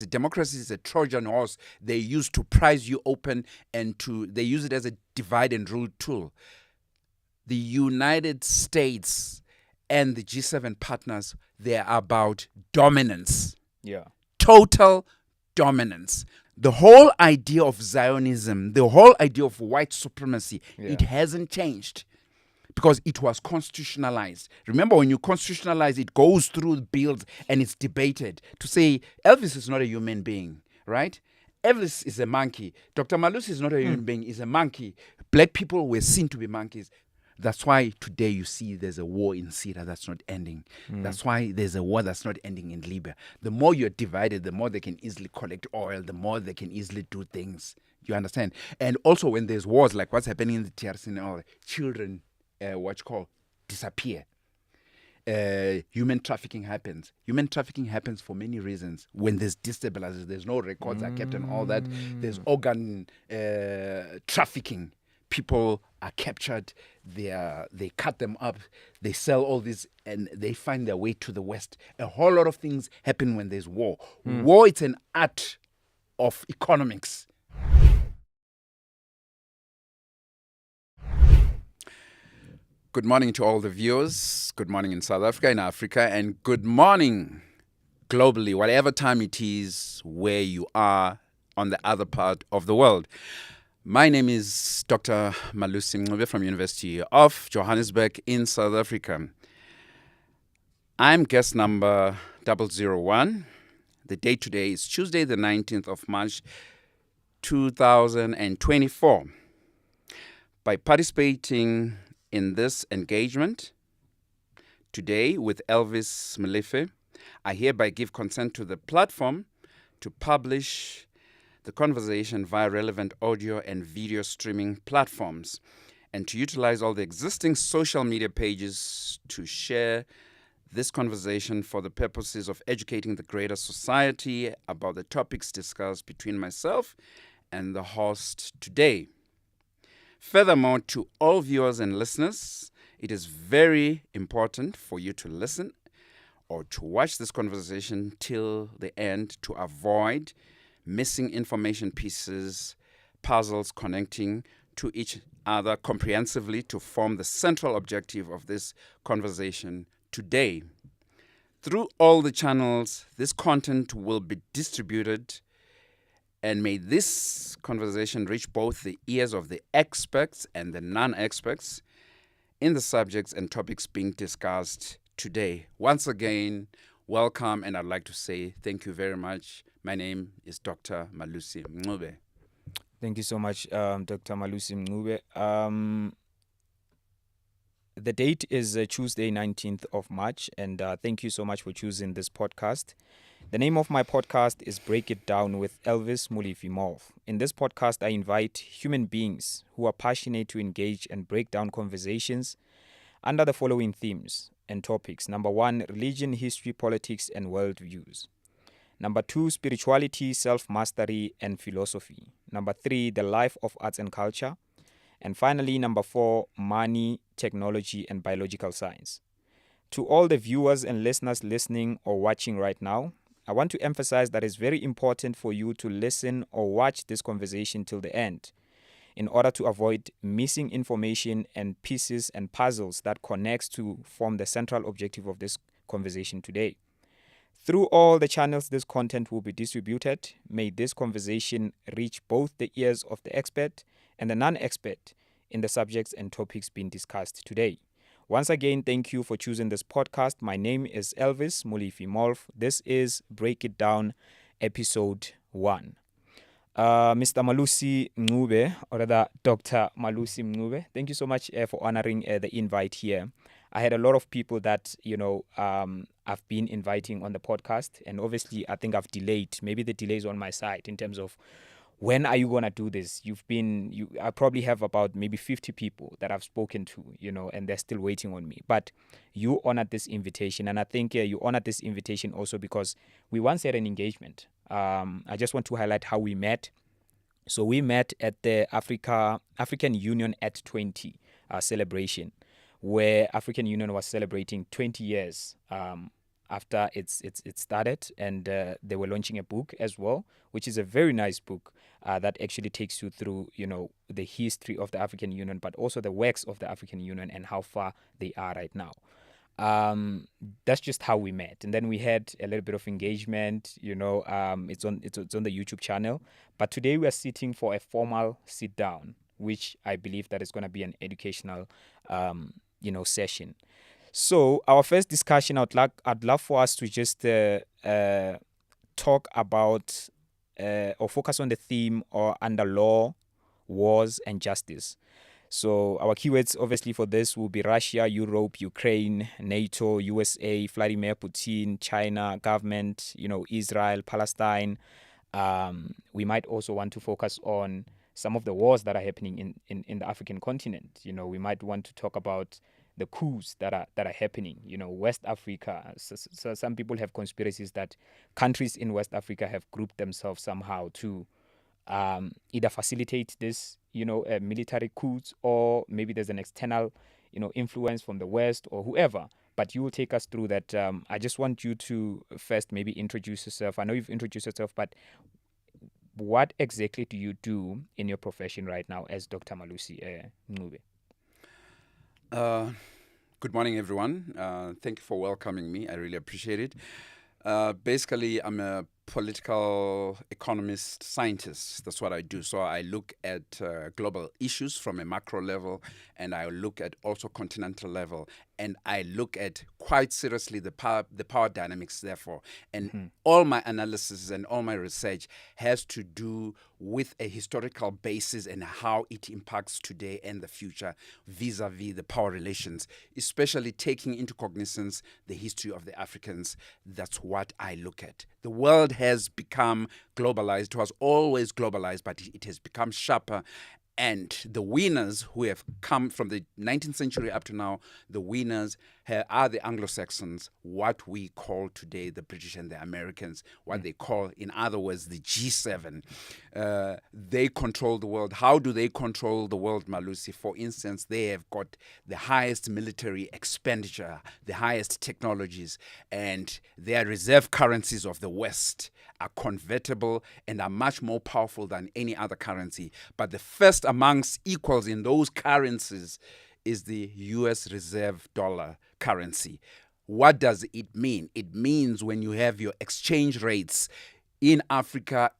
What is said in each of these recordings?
The democracy is a Trojan horse they use to prize you open and they use it as a divide and rule tool. The United States and the G7 partners, they are about dominance. Yeah. Total dominance. The whole idea of Zionism, the whole idea of white supremacy, it hasn't changed because it was constitutionalized. Remember, when you constitutionalize, it goes through bills and it's debated to say Elvis is not a human being, right? Elvis is a monkey. Dr. Malusi is not a human being, he's a monkey. Black people were seen to be monkeys. That's why today you see there's a war in Syria that's not ending. That's why there's a war that's not ending in Libya. The more you're divided, the more they can easily collect oil, the more they can easily do things. You understand? And also when there's wars like what's happening in the TRC now, children, disappear. Human trafficking happens. Human trafficking happens for many reasons. When there's destabilizers, there's no records are kept and all that. There's organ trafficking. People are captured, they cut them up, they sell all this, and they find their way to the West. A whole lot of things happen when there's war. War, it's an art of economics. Good morning to all the viewers. Good morning in South Africa, in Africa, and good morning globally, whatever time it is where you are on the other part of the world. My name is Dr. Malusi Ngube from University of Johannesburg in South Africa. I'm guest number 001. The date today is Tuesday, the 19th of March, 2024. By participating in this engagement today with Elvis Malefe, I hereby give consent to the platform to publish the conversation via relevant audio and video streaming platforms, and to utilize all the existing social media pages to share this conversation for the purposes of educating the greater society about the topics discussed between myself and the host today. Furthermore, to all viewers and listeners, it is very important for you to listen or to watch this conversation till the end to avoid missing information pieces, puzzles connecting to each other comprehensively to form the central objective of this conversation today. Through all the channels, this content will be distributed, and may this conversation reach both the ears of the experts and the non-experts in the subjects and topics being discussed today. Once again, welcome, and I'd like to say thank you very much. My name is Dr. Malusi Ngube. Thank you so much, Dr. Malusi Ngube. The date is Tuesday, 19th of March, and thank you so much for choosing this podcast. The name of my podcast is Break It Down with Elvis Mulifimov. In this podcast, I invite human beings who are passionate to engage and break down conversations under the following themes and topics. Number 1, religion, history, politics, and worldviews. Number 2, spirituality, self-mastery, and philosophy. Number 3, the life of arts and culture. And finally, number 4, money, technology, and biological science. To all the viewers and listeners listening or watching right now, I want to emphasize that it's very important for you to listen or watch this conversation till the end in order to avoid missing information and pieces and puzzles that connects to form the central objective of this conversation today. Through all the channels this content will be distributed, may this conversation reach both the ears of the expert and the non-expert in the subjects and topics being discussed today. Once again, thank you for choosing this podcast. My name is Elvis Mulifimov. This is Break It Down, episode 1. Mr. Malusi Ngube, or rather Dr. Malusi Ngube, thank you so much for honoring the invite here. I had a lot of people that, I've been inviting on the podcast, and obviously I think I've delayed. Maybe the delay is on my side in terms of when are you going to do this? I probably have about maybe 50 people that I've spoken to, and they're still waiting on me. But you honored this invitation, and I think you honored this invitation also because we once had an engagement. I just want to highlight how we met. So we met at the African Union at 20 celebration, where African Union was celebrating 20 years after it started, and they were launching a book as well, which is a very nice book that actually takes you through, the history of the African Union, but also the works of the African Union and how far they are right now. That's just how we met, and then we had a little bit of engagement. It's on the YouTube channel, but today we are sitting for a formal sit down, which I believe that is going to be an educational, session. So our first discussion, I'd love for us to just talk about or focus on the theme or under law, wars, and justice. So our keywords obviously for this will be Russia, Europe, Ukraine, NATO, USA, Vladimir Putin, China, government, Israel, Palestine. We might also want to focus on some of the wars that are happening in the African continent. We might want to talk about the coups that are happening, West Africa. So some people have conspiracies that countries in West Africa have grouped themselves somehow to either facilitate this, military coups, or maybe there's an external, influence from the West or whoever. But you will take us through that. I just want you to first maybe introduce yourself. I know you've introduced yourself, but what exactly do you do in your profession right now as Dr. Malusi Ncube? Good morning, everyone. Thank you for welcoming me. I really appreciate it. Basically, I'm a political economist scientist. That's what I do. So I look at global issues from a macro level, and I look at also continental level, and I look at quite seriously the power dynamics, therefore. And all my analysis and all my research has to do with a historical basis and how it impacts today and the future vis-a-vis the power relations, especially taking into cognizance the history of the Africans. That's what I look at. The world has become globalized. It was always globalized, but it has become sharper. And the winners who have come from the 19th century up to now, the winners are the Anglo-Saxons, what we call today the British and the Americans, what they call, in other words, the G7. They control the world. How do they control the world, Malusi? For instance, they have got the highest military expenditure, the highest technologies, and their reserve currencies of the West are convertible and are much more powerful than any other currency. But the first amongst equals in those currencies is the US reserve dollar currency. What does it mean? It means when you have your exchange rates in Africa,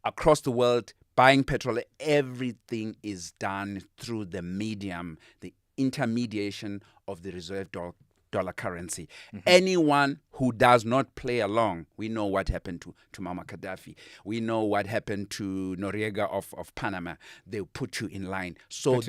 across the world, buying petrol, everything is done through the medium, the intermediation of the reserve dollar currency. Anyone who does not play along, we know what happened to Muammar Gaddafi. We know what happened to Noriega of Panama. They put you in line. So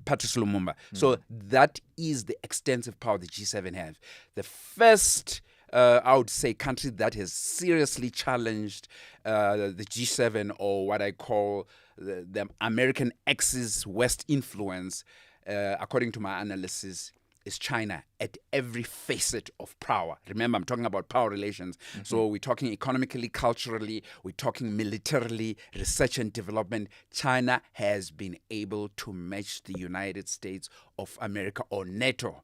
Patrice Lumumba. So that is the extensive power the G7 have. The first, I would say, country that has seriously challenged the G7, or what I call the American Axis West influence, according to my analysis, is China at every facet of power. Remember, I'm talking about power relations. So we're talking economically, culturally, we're talking militarily, research and development. China has been able to match the United States of America or NATO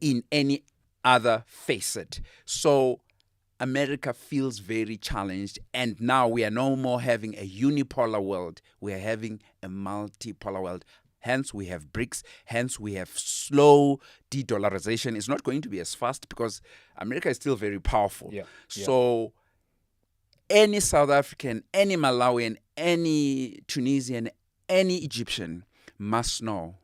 in any other facet. So America feels very challenged, and now we are no more having a unipolar world. We are having a multipolar world. Hence, we have BRICS. Hence, we have slow de-dollarization. It's not going to be as fast because America is still very powerful. So any South African, any Malawian, any Tunisian, any Egyptian must know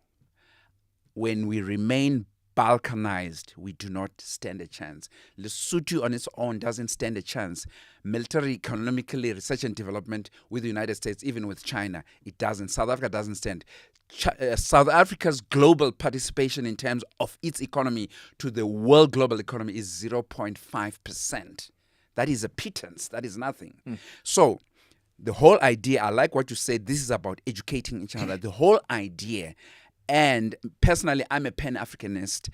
when we remain balkanized, we do not stand a chance. Lesotho on its own doesn't stand a chance. Military, economically, research and development with the United States, even with China, it doesn't. South Africa doesn't stand. South Africa's global participation in terms of its economy to the world global economy is 0.5%. That is a pittance. That is nothing. So the whole idea, I like what you said, this is about educating each other. The whole idea, and personally, I'm a Pan-Africanist.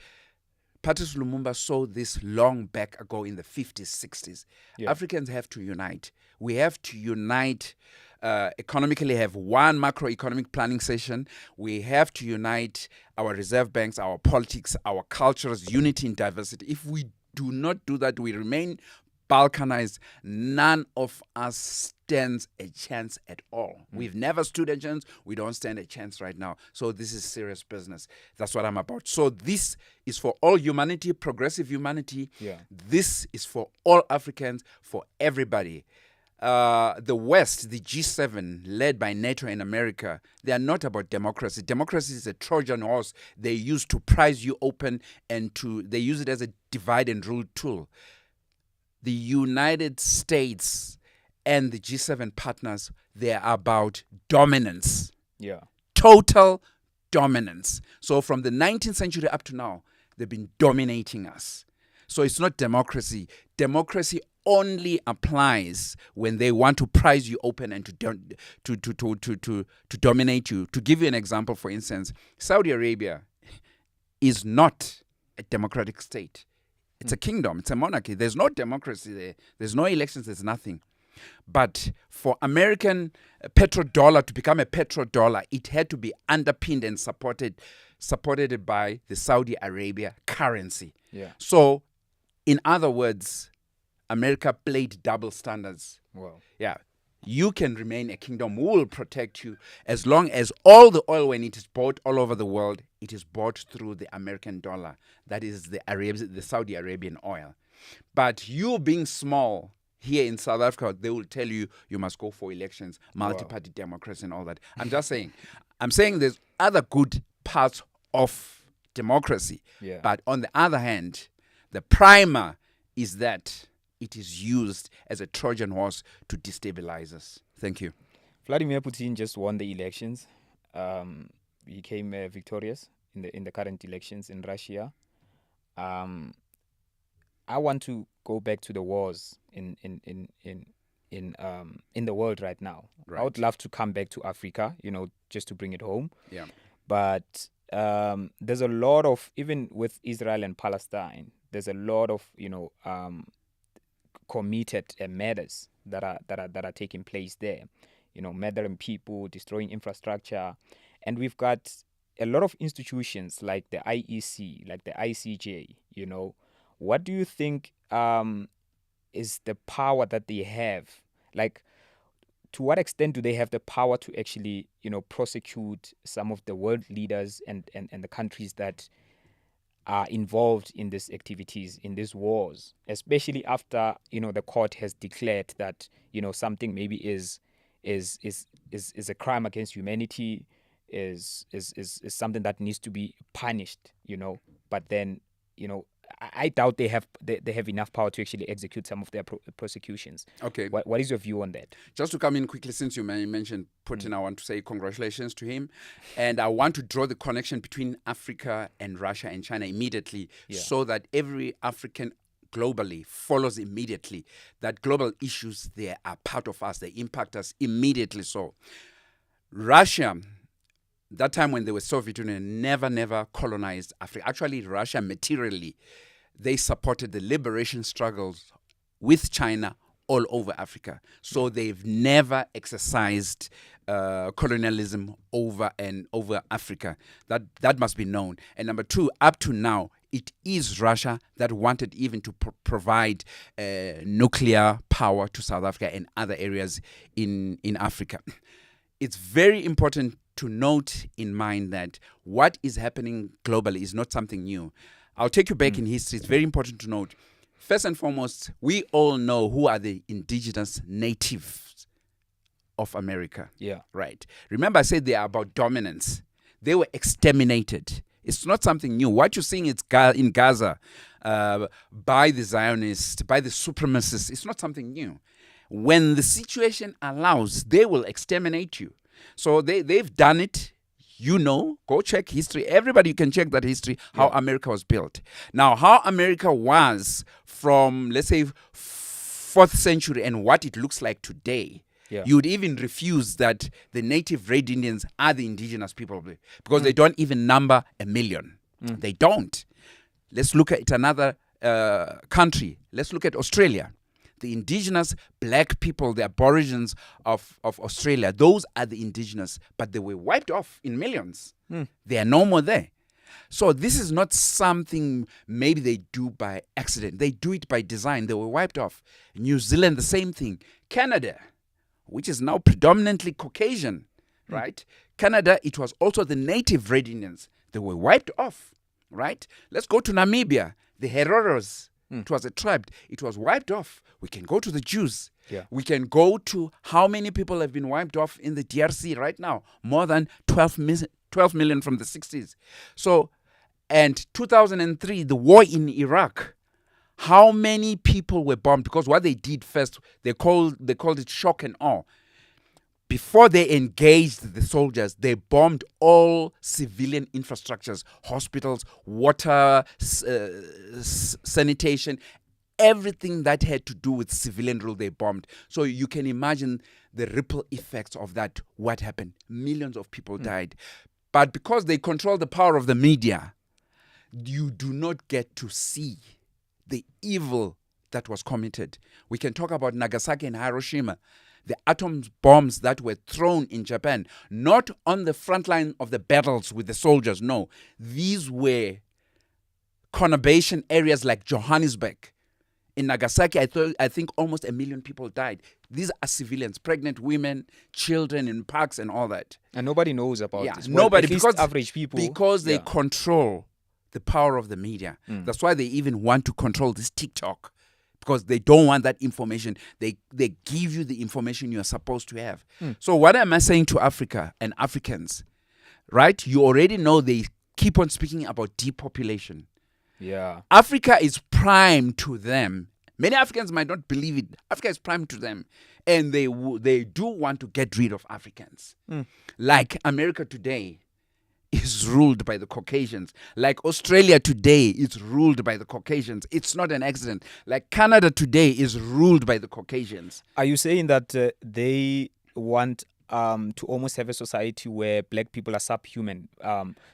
Patrice Lumumba saw this long back ago in the 50s, 60s. Africans have to unite. We have to unite economically have one macroeconomic planning session. We have to unite our reserve banks, our politics, our cultures, unity in diversity. If we do not do that, we remain balkanized. None of us stands a chance at all. We've never stood a chance. We don't stand a chance right now. So this is serious business. That's what I'm about. So this is for all humanity, progressive humanity. Yeah. This is for all Africans, for everybody. The West, the G7, led by NATO and America, they are not about democracy. Democracy is a Trojan horse they use to prize you open, and they use it as a divide and rule tool. The United States and the G7 partners, they are about dominance. Yeah. Total dominance. So from the 19th century up to now, they've been dominating us. So it's not democracy. Democracy only applies when they want to prize you open and to dominate you. To give you an example, for instance, Saudi Arabia is not a democratic state. It's a kingdom. It's a monarchy. There's no democracy there. There's no elections. There's nothing. But for American petrodollar to become a petrodollar, it had to be underpinned and supported by the Saudi Arabia currency. Yeah. So, in other words, America played double standards. Wow. Yeah. You can remain a kingdom. We will protect you as long as all the oil, when it is bought all over the world, it is bought through the American dollar. That is the Saudi Arabian oil. But you being small here in South Africa, they will tell you you must go for elections, multi-party democracy and all that. I'm just saying. I'm saying there's other good parts of democracy. Yeah. But on the other hand, the primer is that it is used as a Trojan horse to destabilize us. Thank you. Vladimir Putin just won the elections. He came victorious in the current elections in Russia. I want to go back to the wars in the world right now. Right. I would love to come back to Africa, just to bring it home. Yeah. But there's a lot of, even with Israel and Palestine, there's a lot of committed matters that are taking place there. Murdering people, destroying infrastructure, and we've got a lot of institutions like the IEC, like the ICJ. What do you think is the power that they have? Like, to what extent do they have the power to actually, prosecute some of the world leaders and the countries that are involved in these activities, in these wars, especially after, the court has declared that, something maybe is a crime against humanity, is something that needs to be punished, but then, I doubt they have enough power to actually execute some of their prosecutions. Okay. What is your view on that? Just to come in quickly, since you mentioned Putin, I want to say congratulations to him. And I want to draw the connection between Africa and Russia and China immediately, so that every African globally follows immediately that global issues, they are part of us. They impact us immediately. So Russia, that time when they were Soviet Union, never colonized Africa. Actually, Russia materially, they supported the liberation struggles with China all over Africa. So they've never exercised colonialism over Africa. That must be known. And number two, up to now, it is Russia that wanted even to provide nuclear power to South Africa and other areas in Africa. It's very important to note in mind that what is happening globally is not something new. I'll take you back in history. It's very important to note. First and foremost, we all know who are the indigenous natives of America. Yeah. Right. Remember I said they are about dominance. They were exterminated. It's not something new. What you're seeing in Gaza by the Zionists, by the supremacists, it's not something new. When the situation allows, they will exterminate you. So they've done it. Go check history. Everybody, you can check that history, how America was built. Now, how America was from, let's say, 4th century and what it looks like today, you would even refuse that the native Red Indians are the indigenous people because they don't even number 1 million. They don't. Let's look at another country. Let's look at Australia. The indigenous black people, the aborigines of Australia, those are the indigenous, but they were wiped off in millions. They are no more there. So this is not something maybe they do by accident. They do it by design. They were wiped off. New Zealand, the same thing. Canada, which is now predominantly Caucasian, right? Canada, it was also the native red Indians. They were wiped off, right? Let's go to Namibia. The Heroros, it was a tribe. It was wiped off. We can go to the Jews. Yeah. We can go to how many people have been wiped off in the DRC right now. More than 12 million from the 60s. So, and 2003, the war in Iraq. How many people were bombed? Because what they did first, they called it shock and awe. Before they engaged the soldiers, they bombed all civilian infrastructures, hospitals, water, sanitation, everything that had to do with civilian rule, they bombed. So you can imagine the ripple effects of that, what happened. Millions of people died. But because they control the power of the media, you do not get to see the evil that was committed. We can talk about Nagasaki and Hiroshima. The atom bombs that were thrown in Japan, not on the front line of the battles with the soldiers, no. These were conurbation areas like Johannesburg. In Nagasaki, I think almost 1 million people died. These are civilians, pregnant women, children in parks and all that. And nobody knows about this. Well, Nobody, at least because average people. Because they control the power of the media. That's why they even want to control this TikTok. Because they don't want that information. They give you the information you're supposed to have. So what am I saying to Africa and Africans? Right? You already know they keep on speaking about depopulation. Yeah. Africa is prime to them. Many Africans might not believe it. Africa is prime to them. And they do want to get rid of Africans. Like America today is ruled by the Caucasians. Like Australia today is ruled by the Caucasians. It's not an accident. Like Canada today is ruled by the Caucasians. Are you saying that they want to almost have a society where black people are subhuman?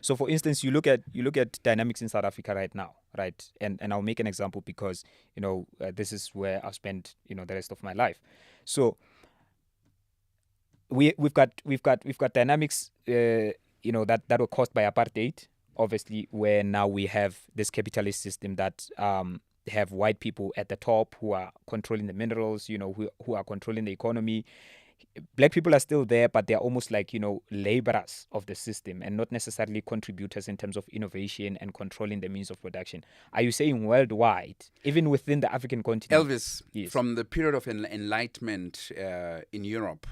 So, for instance, you look at dynamics in South Africa right now, right? And I'll make an example because this is where I've spent the rest of my life. So we've got dynamics that were caused by apartheid, obviously, where now we have this capitalist system that have white people at the top who are controlling the minerals, who are controlling the economy. Black people are still there, but they're almost like, laborers of the system and not necessarily contributors in terms of innovation and controlling the means of production. Are you saying worldwide, even within the African continent? Elvis, yes. From the period of enlightenment in Europe,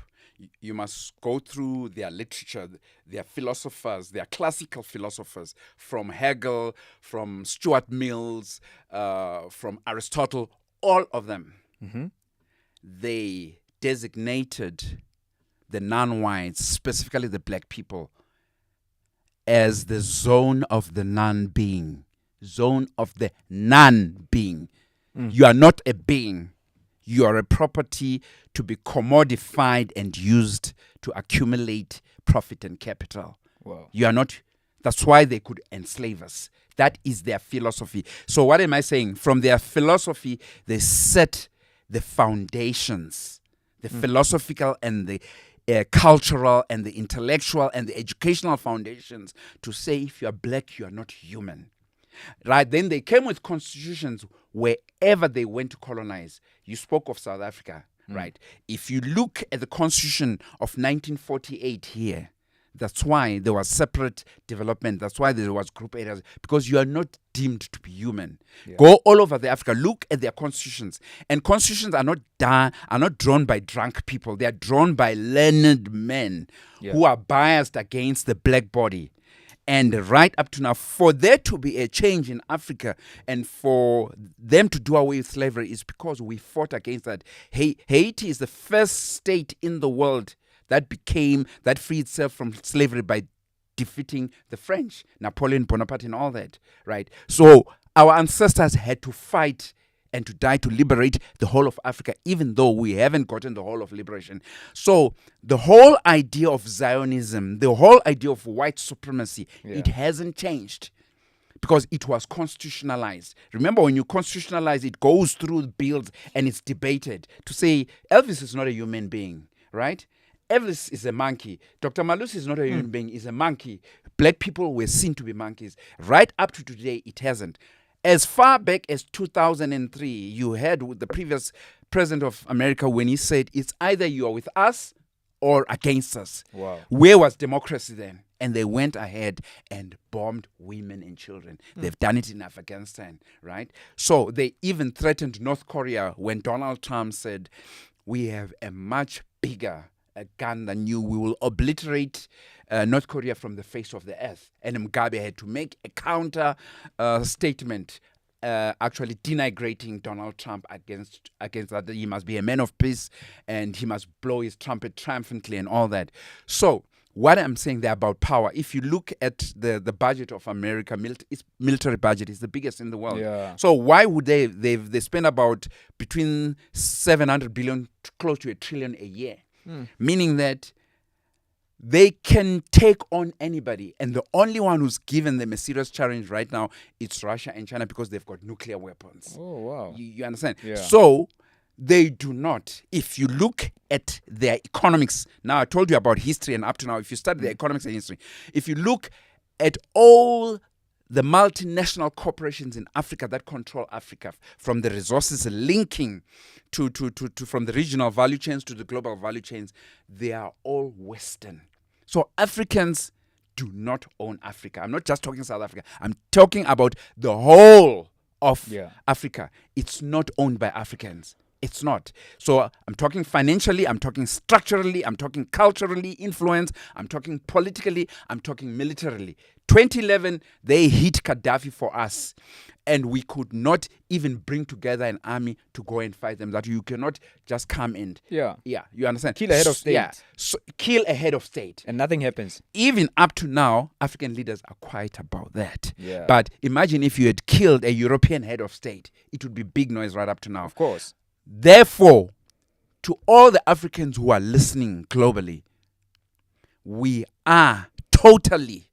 you must go through their literature, their philosophers, their classical philosophers, from Hegel, from Stuart Mills, from Aristotle, all of them. They designated the non-whites, specifically the black people, as the zone of the non-being. Zone of the non-being. You are not a being. You are a property to be commodified and used to accumulate profit and capital. Wow. You are not. That's why they could enslave us. That is their philosophy. So what am I saying? From their philosophy, they set the foundations, the philosophical and the cultural and the intellectual and the educational foundations to say if you are black, you are not human. Right? Then they came with constitutions wherever they went to colonize. You spoke of South Africa, right? If you look at the constitution of 1948 here, that's why there was separate development. That's why there was group areas, because you are not deemed to be human. Yeah. Go all over the Africa, look at their constitutions. And constitutions are not drawn by drunk people. They are drawn by learned men who are biased against the black body. And right up to now, for there to be a change in Africa and for them to do away with slavery is because we fought against that. Haiti is the first state in the world that freed itself from slavery by defeating the French, Napoleon Bonaparte and all that, right? So our ancestors had to fight and to die to liberate the whole of Africa, even though we haven't gotten the whole of liberation. So the whole idea of Zionism, the whole idea of white supremacy, it hasn't changed. because it was constitutionalized. Remember, when you constitutionalize, it goes through bills and it's debated to say Elvis is not a human being, right? Elvis is a monkey. Dr. Malusi is not a human being, he's a monkey. Black people were seen to be monkeys. Right up to today, it hasn't. As far back as 2003, you heard with the previous president of America when he said, it's either you are with us or against us. Wow. Where was democracy then? And they went ahead and bombed women and children. They've done it in Afghanistan, right? So they even threatened North Korea when Donald Trump said, we have a much bigger gun than you. We will obliterate North Korea from the face of the earth. And Mugabe had to make a counter statement actually denigrating Donald Trump against that. He must be a man of peace and he must blow his trumpet triumphantly and all that. So what I'm saying there about power, if you look at the budget of America, its military budget is the biggest in the world. Yeah. So why would they spend about between 700 billion close to $1 trillion a year? Meaning that they can take on anybody. And the only one who's given them a serious challenge right now is Russia and China because they've got nuclear weapons. Oh, wow. You understand? Yeah. So they do not. If you look at their economics, now I told you about history and up to now, if you study their economics and history, if you look at all the multinational corporations in Africa that control Africa, from the resources linking to from the regional value chains to the global value chains, they are all Western. So Africans do not own Africa. I'm not just talking South Africa. I'm talking about the whole of Africa. It's not owned by Africans. It's not. So I'm talking financially, I'm talking structurally, I'm talking culturally influence, I'm talking politically, I'm talking militarily. 2011, they hit Gaddafi for us. And we could not even bring together an army to go and fight them. That you cannot just come in. Yeah. Yeah, you understand? Kill a head of state. Yeah. So kill a head of state. And nothing happens. Even up to now, African leaders are quiet about that. Yeah. But imagine if you had killed a European head of state. It would be big noise right up to now. Of course. Therefore, to all the Africans who are listening globally, we are totally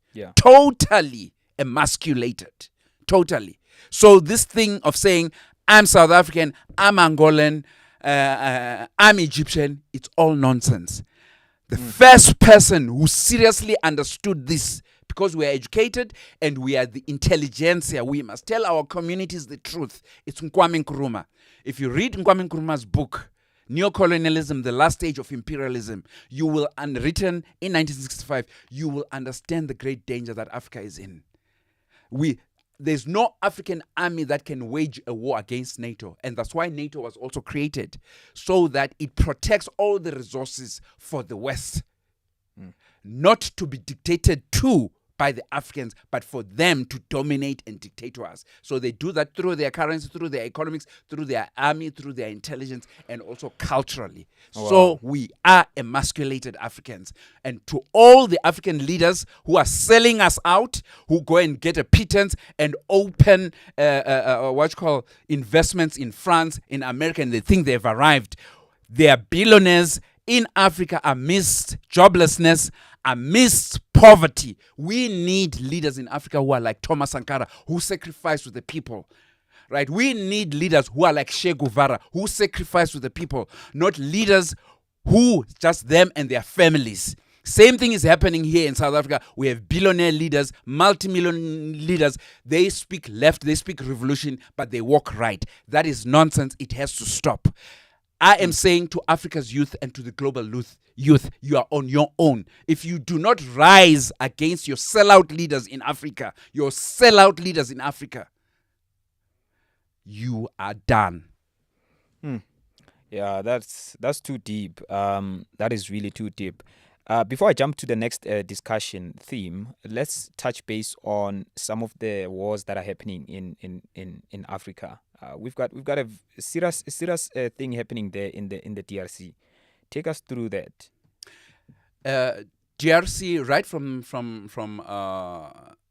emasculated. Totally. So this thing of saying, I'm South African, I'm Angolan, I'm Egyptian, it's all nonsense. The first person who seriously understood this, because we are educated and we are the intelligentsia, we must tell our communities the truth. It's Kwame Nkrumah. If you read Kwame Nkrumah's book, Neocolonialism, the Last Stage of Imperialism, you will, written in 1965, you will understand the great danger that Africa is in. There's no African army that can wage a war against NATO. And that's why NATO was also created, so that it protects all the resources for the West. Not to be dictated to by the Africans, but for them to dominate and dictate to us. So they do that through their currency, through their economics, through their army, through their intelligence, and also culturally. Wow. So we are emasculated Africans. And to all the African leaders who are selling us out, who go and get a pittance and open investments in France, in America, and they think they've arrived, they are billionaires in Africa amidst joblessness, amidst poverty. We need leaders in Africa who are like Thomas Sankara, who sacrifice with the people. Right? We need leaders who are like Che Guevara, who sacrifice with the people, not leaders who just them and their families. Same thing is happening here in South Africa. We have billionaire leaders, multi-million leaders. They speak left, they speak revolution, but they walk right. That is nonsense. It has to stop. I am saying to Africa's youth and to the global youth, you are on your own. If you do not rise against your sellout leaders in Africa, you are done. Yeah, that's too deep. That is really too deep. Before I jump to the next discussion theme, let's touch base on some of the wars that are happening in Africa. We've got a serious thing happening there in the DRC. Take us through that. DRC, right from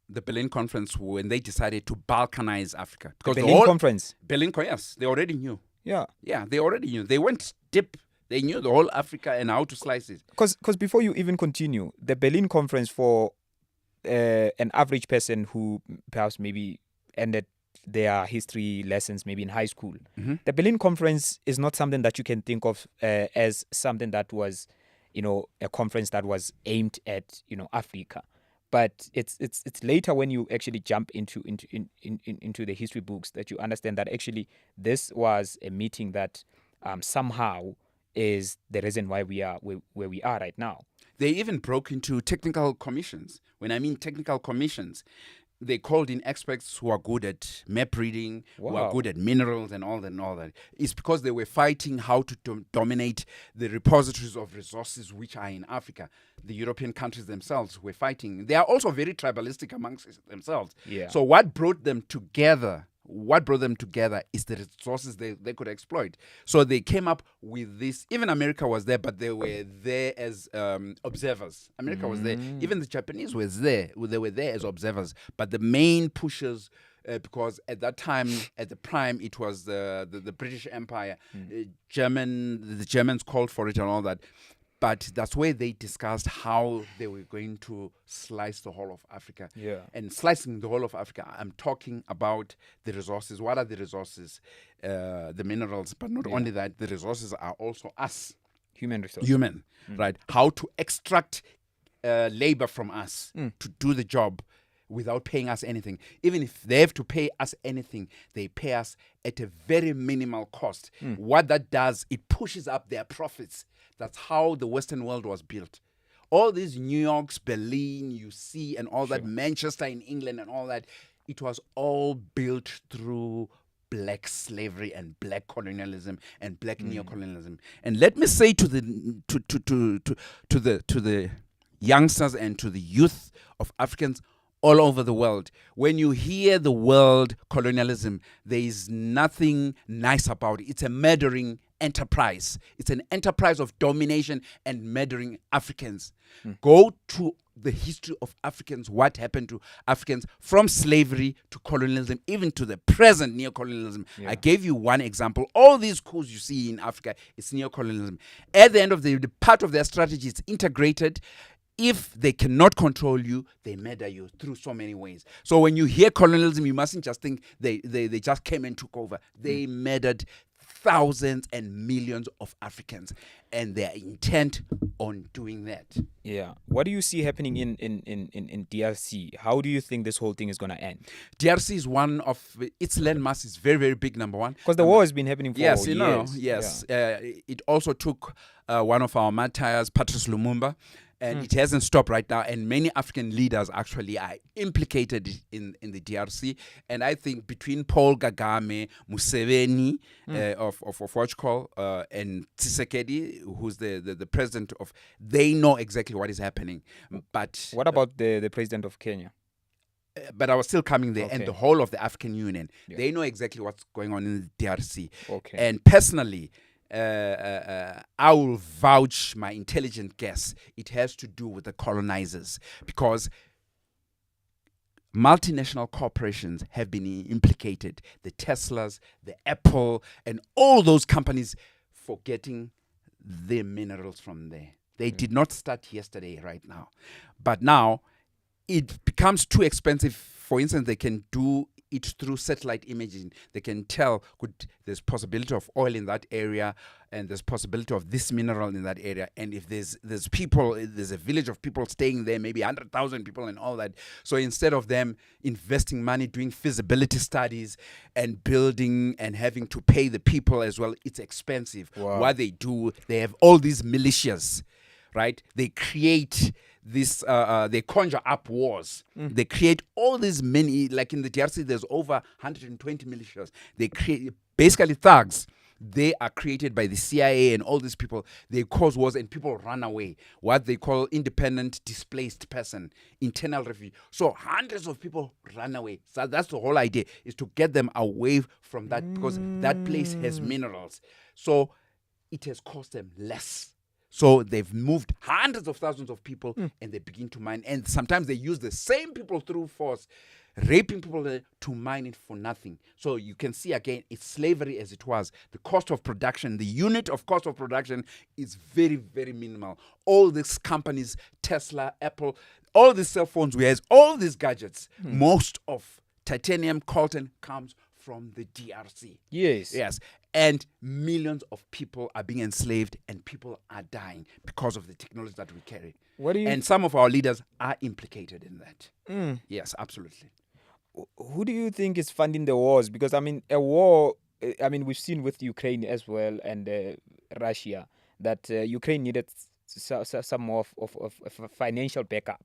the Berlin Conference, when they decided to balkanize Africa, because the Berlin Conference. Yes, they already knew. Yeah, they already knew. They went deep. They knew the whole Africa and how to slice it. Because before you even continue, the Berlin Conference, for an average person who perhaps maybe ended their history lessons maybe in high school, the Berlin Conference is not something that you can think of as something that was, a conference that was aimed at, Africa. But it's later when you actually jump into the history books that you understand that actually this was a meeting that somehow is the reason why we are where we are right now. They even broke into technical commissions. When I mean technical commissions, they called in experts who are good at map reading, who are good at minerals and all that. It's because they were fighting how to dominate the repositories of resources which are in Africa. The European countries themselves were fighting. They are also very tribalistic amongst themselves. Yeah. So what brought them together is the resources they could exploit. So they came up with this. Even America was there, but they were there as observers. America was there. Even the Japanese was there. They were there as observers. But the main pushers, because at that time, at the prime, it was the British Empire. The Germans called for it and all that. But that's where they discussed how they were going to slice the whole of Africa. Yeah. And slicing the whole of Africa, I'm talking about the resources. What are the resources? The minerals. But not only that, the resources are also us. Human resources. Right? How to extract labor from us to do the job without paying us anything. Even if they have to pay us anything, they pay us at a very minimal cost. What that does, it pushes up their profits. That's how the Western world was built. All these New Yorks, Berlin, you see, and all that, Manchester in England and all that, it was all built through black slavery and black colonialism and black neocolonialism. And let me say to the youngsters and to the youth of Africans all over the world, when you hear the word colonialism, there is nothing nice about it. It's a murdering enterprise. It's an enterprise of domination and murdering Africans. Go to the history of Africans, what happened to Africans from slavery to colonialism, even to the present neocolonialism. I gave you one example. All these coups you see in Africa, it's neocolonialism. At the end of the part of their strategy is integrated. If they cannot control you, they murder you through so many ways. So when you hear colonialism, you mustn't just think they just came and took over. They murdered thousands and millions of Africans, and they are intent on doing that. Yeah. What do you see happening in DRC? How do you think this whole thing is going to end? DRC is one of its landmass is very, very big, number one. Because the war has been happening for years. Yes. It also took one of our martyrs, Patrice Lumumba, and it hasn't stopped right now. And many African leaders actually are implicated in the DRC. And I think between Paul Kagame, Museveni of what you call, and Tshisekedi, who's the president of, they know exactly what is happening. But what about the president of Kenya? But I was still coming there, and the whole of the African Union, they know exactly what's going on in the DRC. Okay. And personally, I will vouch my intelligent guess. It has to do with the colonizers, because multinational corporations have been implicated. The Teslas, the Apple, and all those companies for getting their minerals from there. They did not start yesterday right now. But now it becomes too expensive. For instance, they can do it through satellite imaging. They can tell there's possibility of oil in that area, and there's possibility of this mineral in that area. And if there's people, there's a village of people staying there, maybe 100,000 people and all that. So instead of them investing money, doing feasibility studies and building and having to pay the people as well, it's expensive. Wow. What they do, they have all these militias, right? They create this, they conjure up wars. They create all these many, like in the DRC, there's over 120 militias. They create basically thugs. They are created by the CIA and all these people. They cause wars and people run away. What they call independent displaced person, internal refugee. So hundreds of people run away. So that's the whole idea, is to get them away from that, because that place has minerals. So it has cost them less. So they've moved hundreds of thousands of people and they begin to mine. And sometimes they use the same people through force, raping people to mine it for nothing. So you can see again, it's slavery as it was. The cost of production, the unit of cost of production is very, very minimal. All these companies, Tesla, Apple, all these cell phones we have, all these gadgets, most of titanium, coltan comes from the DRC. Yes. And millions of people are being enslaved and people are dying because of the technology that we carry. And some of our leaders are implicated in that. Yes, absolutely. Who do you think is funding the wars? Because, I mean, a war, we've seen with Ukraine as well and Russia that Ukraine needed some more of financial backup,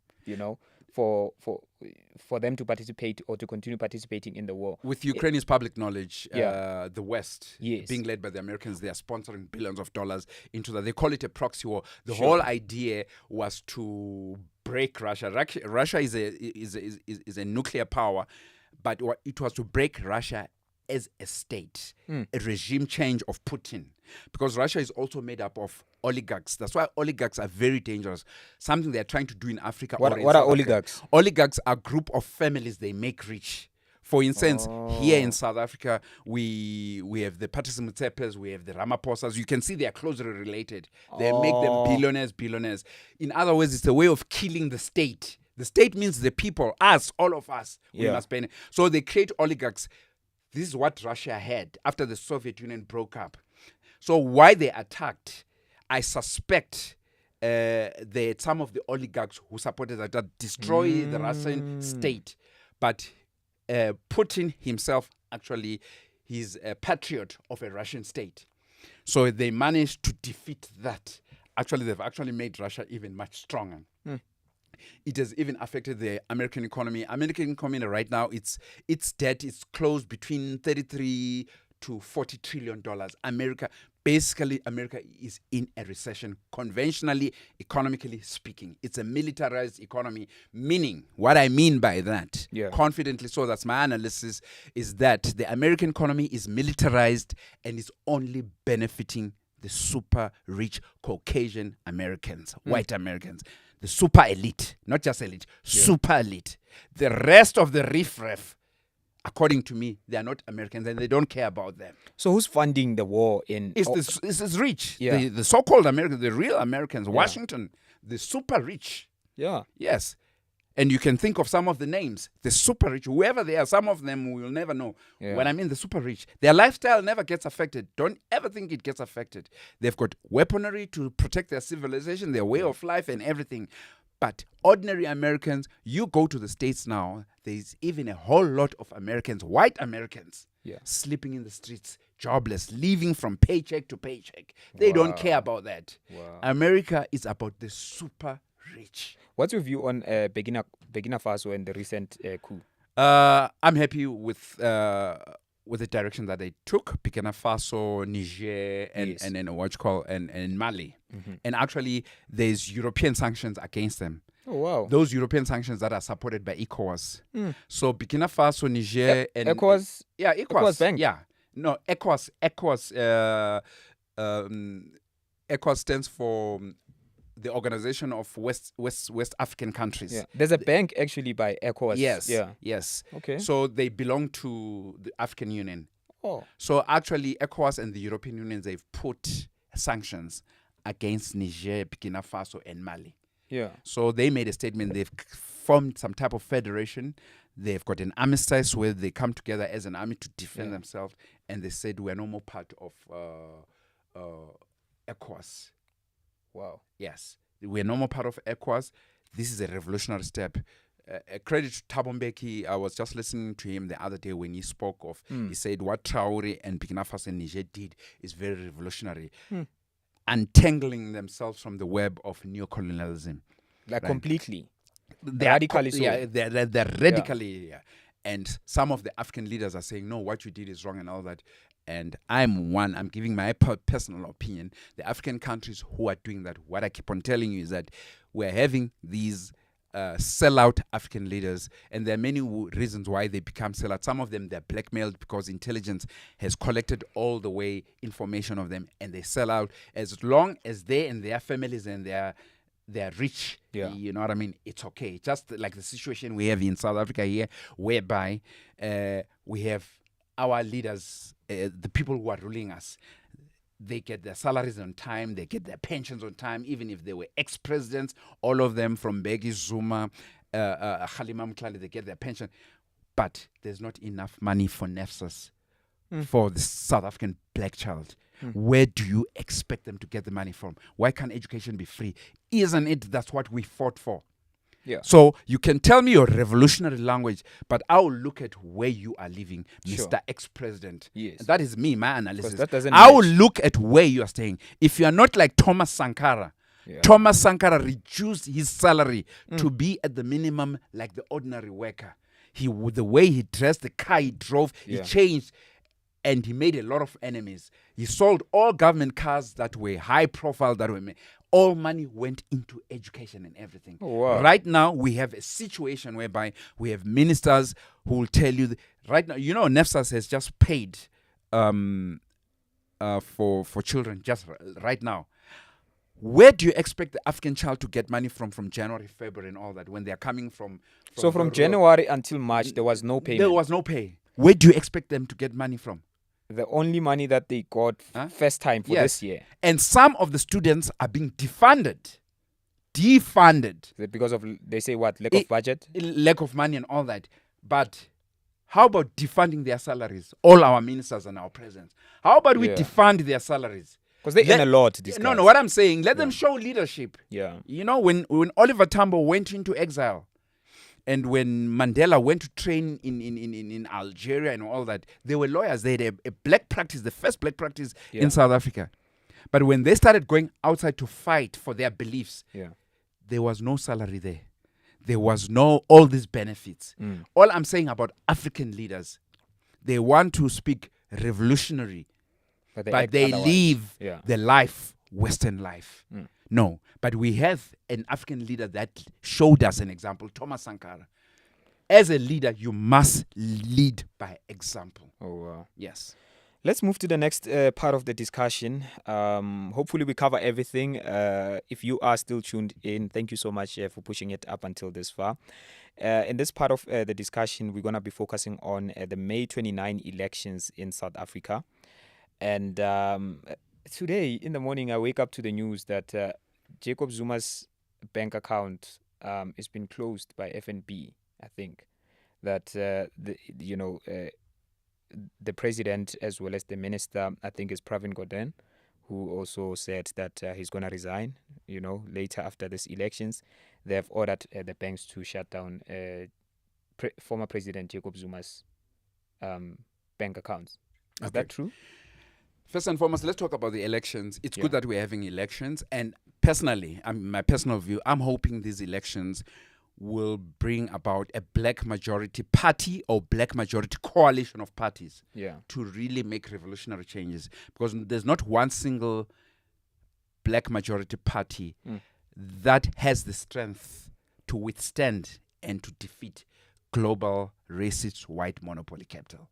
for them to participate or to continue participating in the war. With Ukraine is public knowledge. The West, yes, being led by the Americans, they are sponsoring billions of dollars into that. They call it a proxy war. The whole idea was to break Russia. Russia is a nuclear power, but it was to break Russia as a state, a regime change of Putin. Because Russia is also made up of oligarchs. That's why oligarchs are very dangerous. Something they're trying to do in Africa. What are oligarchs? Oligarchs are a group of families they make rich. For instance, here in South Africa, we have the Patrice Mutsepes, we have the Ramaphosas. You can see they are closely related. They make them billionaires. In other words, it's a way of killing the state. The state means the people, us, all of us. We must pay. So they create oligarchs. This is what Russia had after the Soviet Union broke up. So why they attacked, I suspect that some of the oligarchs who supported that destroy the Russian state. But Putin himself, actually, he's a patriot of a Russian state. So they managed to defeat that. Actually, they've actually made Russia even much stronger. It has even affected the American economy. American economy right now, its debt is close between 33 to 40 trillion dollars. America is in a recession, conventionally, economically speaking. It's a militarized economy, meaning what I mean by that, confidently so, that's my analysis, is that the American economy is militarized and is only benefiting the super rich Caucasian Americans, white Americans. The super elite, not just elite, super elite. The rest of the riffraff, according to me, they are not Americans and they don't care about them. So who's funding the war in... It's rich. The so-called Americans, the real Americans, Washington, the super rich. Yeah. Yes. And you can think of some of the names, the super rich, whoever they are, some of them we will never know. When I mean the super rich, their lifestyle never gets affected. Don't ever think it gets affected. They've got weaponry to protect their civilization, their way of life and everything. But ordinary Americans, you go to the States now, there's even a whole lot of Americans, white Americans, sleeping in the streets, jobless, living from paycheck to paycheck. They don't care about that. America is about the super rich. What's your view on Burkina Faso and the recent coup? I'm happy with the direction that they took. Burkina Faso, Niger, and Mali. And actually, there's European sanctions against them. Oh, wow. Those European sanctions that are supported by ECOWAS. So Burkina Faso, Niger, and... ECOWAS? Yeah, ECOWAS Bank? Yeah. No, ECOWAS. ECOWAS stands for... the Organization of West African Countries. Yeah. There's a bank actually by ECOWAS. Yes. Okay. So they belong to the African Union. Oh. So actually ECOWAS and the European Union, they've put sanctions against Niger, Burkina Faso and Mali. Yeah. So they made a statement. They've formed some type of federation. They've got an armistice where they come together as an army to defend themselves. And they said, we're no more part of ECOWAS. Wow. Yes. We're no more part of ECOWAS. This is a revolutionary step. Credit to Thabo Mbeki. I was just listening to him the other day when he spoke of, he said what Traore and Burkina Faso and Niger did is very revolutionary. Untangling themselves from the web of neocolonialism. Like completely. Radically so. Yeah, they're radically, And some of the African leaders are saying, no, what you did is wrong and all that. And I'm giving my personal opinion. The African countries who are doing that, what I keep on telling you is that we're having these sell out African leaders, and there are many reasons why they become sellout. Some of them they're blackmailed because intelligence has collected all the way information of them, and they sell out. As long as they and their families and they're rich, you know what I mean, it's okay. Just like the situation we have in South Africa here, whereby we have our leaders, the people who are ruling us, they get their salaries on time, they get their pensions on time, even if they were ex-presidents, all of them from Begi, Zuma, Kgalema Motlhale, they get their pension. But there's not enough money for NEFSAS, for the South African black child. Where do you expect them to get the money from? Why can't education be free? Isn't it that's what we fought for? Yeah. So you can tell me your revolutionary language, but I'll look at where you are living, Sure. Mr. Ex-President. Yes. And that is me, my analysis. That doesn't I will match. look at where you are staying. If you are not like Thomas Sankara, Yeah. Thomas Sankara reduced his salary to be at the minimum like the ordinary worker. The way he dressed, the car he drove, he Yeah. changed, and he made a lot of enemies. He sold all government cars that were high profile, that were all money went into education and everything. Oh, wow. Right now, we have a situation whereby we have ministers who will tell you, right now, you know, NEFSAS has just paid for children, just right now. Where do you expect the African child to get money from January, February, and all that when they are coming from So from the- January until March, there was no payment. There was no pay. Where do you expect them to get money from? The only money that they got first time for Yes. this year. And some of the students are being defunded. Defunded. Is it because of, they say what, lack of budget? Lack of money and all that. But how about defunding their salaries? All our ministers and our presidents. How about we Yeah. defund their salaries? Because they earn a lot, these No, guys. no, what I'm saying, let them show leadership. Yeah. You know, when Oliver Tambo went into exile, and when Mandela went to train in Algeria and all that, they were lawyers. They had a black practice, the first black practice in South Africa. But when they started going outside to fight for their beliefs, there was no salary there. There was no all these benefits. All I'm saying about African leaders, they want to speak revolutionary, but act they otherwise. live Yeah. the life, Western life. No, but we have an African leader that showed us an example, Thomas Sankara. As a leader, you must lead by example. Oh, wow. Yes. Let's move to the next part of the discussion. Hopefully we cover everything. If you are still tuned in, thank you so much for pushing it up until this far. In this part of the discussion, we're going to be focusing on the May 29 elections in South Africa. And today in the morning, I wake up to the news that Jacob Zuma's bank account has been closed by FNB, I think. That, the president as well as the minister, I think is Pravin Gordhan, who also said that he's going to resign, later after these elections. They have ordered the banks to shut down former President Jacob Zuma's bank accounts. Is that true? First and foremost, let's talk about the elections. It's good that we're having elections. And personally, my personal view, I'm hoping these elections will bring about a black majority party or black majority coalition of parties to really make revolutionary changes. Because there's not one single black majority party that has the strength to withstand and to defeat global racist white monopoly capital.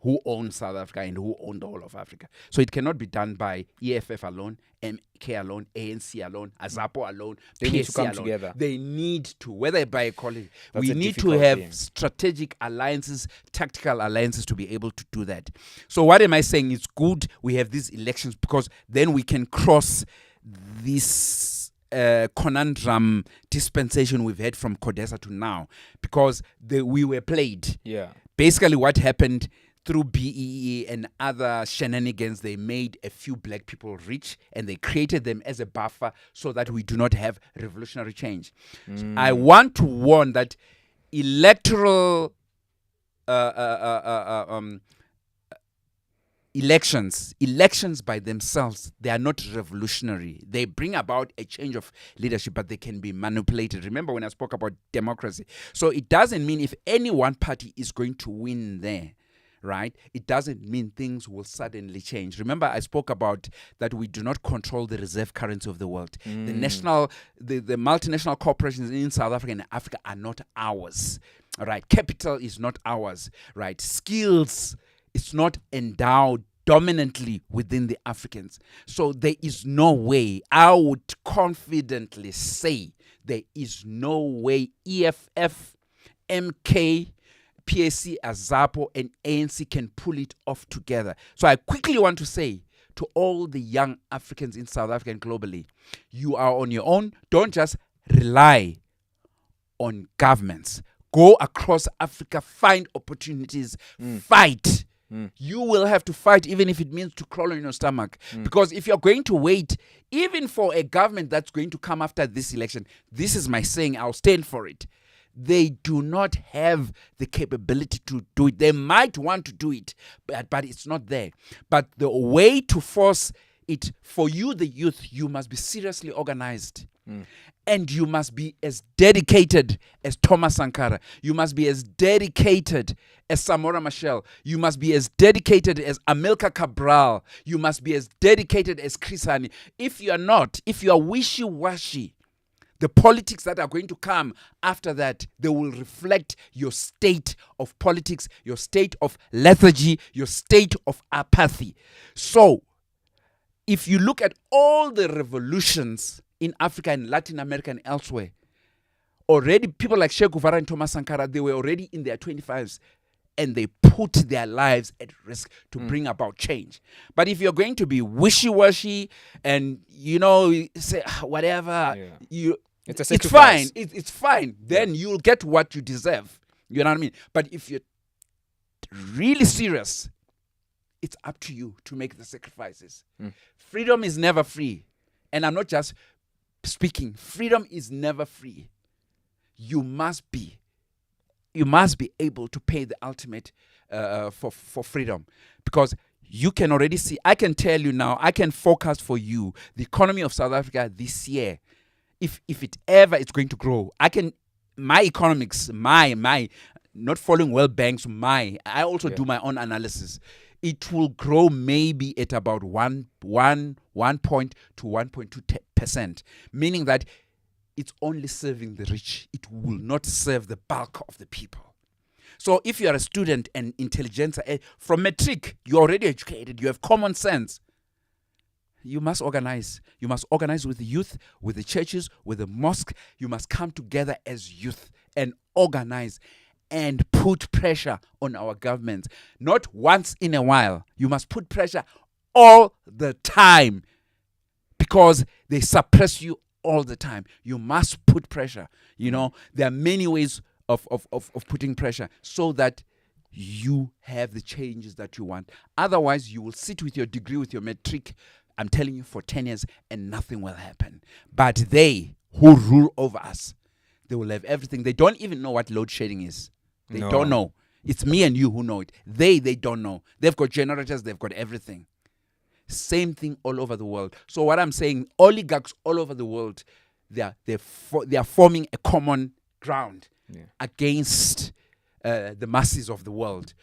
Who owns South Africa and who own the whole of Africa. So it cannot be done by EFF alone, MK alone, ANC alone, AZAPO alone, They need to PSC come alone. together. They need to, whether by a college, That's we a need to difficult have thing. strategic alliances, tactical alliances to be able to do that. So what am I saying? It's good we have these elections because then we can cross this conundrum dispensation we've had from CODESA to now because we were played. Yeah. Basically, what happened through BEE and other shenanigans, they made a few black people rich and they created them as a buffer so that we do not have revolutionary change. So I want to warn that electoral elections by themselves, they are not revolutionary. They bring about a change of leadership, but they can be manipulated. Remember when I spoke about democracy? So it doesn't mean if any one party is going to win there, right, it doesn't mean things will suddenly change. Remember, I spoke about that we do not control the reserve currency of the world. The multinational corporations in South Africa and Africa are not ours, right? Capital is not ours, right? Skills is not endowed dominantly within the Africans. So there is no way, I would confidently say, there is no way EFF, MK, PAC, AZAPO, and ANC can pull it off together. So I quickly want to say to all the young Africans in South Africa and globally, you are on your own. Don't just rely on governments. Go across Africa, find opportunities, fight. You will have to fight, even if it means to crawl on your stomach. Because if you're going to wait, even for a government that's going to come after this election, this is my saying, I'll stand for it. They do not have the capability to do it. They might want to do it, but it's not there. But the way to force it, for you, the youth, you must be seriously organized. And you must be as dedicated as Thomas Sankara. You must be as dedicated as Samora Machel. You must be as dedicated as Amilcar Cabral. You must be as dedicated as Chris Hani. If you are not, if you are wishy-washy, the politics that are going to come after that, they will reflect your state of politics, your state of lethargy, your state of apathy. So, if you look at all the revolutions in Africa and Latin America and elsewhere, already people like Che Guevara and Thomas Sankara, they were already in their 25s and they put their lives at risk to bring about change. But if you're going to be wishy-washy and, say whatever, it's fine. It's fine. Then you'll get what you deserve. You know what I mean? But if you're really serious, it's up to you to make the sacrifices. Freedom is never free. And I'm not just speaking. Freedom is never free. You must be able to pay the ultimate for freedom. Because you can already see, I can tell you now, I can forecast for you the economy of South Africa this year. If it ever is going to grow, my economics, my not following World Bank's, I also do my own analysis. It will grow maybe at about 1 point to 1.2%, meaning that it's only serving the rich. It will not serve the bulk of the people. So if you are a student and intelligentsia, from matric, you're already educated, you have common sense. You must organize. You must organize with the youth, with the churches, with the mosque. You must come together as youth and organize and put pressure on our governments. Not once in a while. You must put pressure all the time because they suppress you all the time. You must put pressure. There are many ways of putting pressure so that you have the changes that you want. Otherwise, you will sit with your degree, with your matric, I'm telling you, for 10 years and nothing will happen. But they who rule over us, they will have everything. They don't even know what load shedding is. They don't know. It's me and you who know it. They don't know. They've got generators. They've got everything. Same thing all over the world. So what I'm saying, oligarchs all over the world, they are forming a common ground against the masses of the world.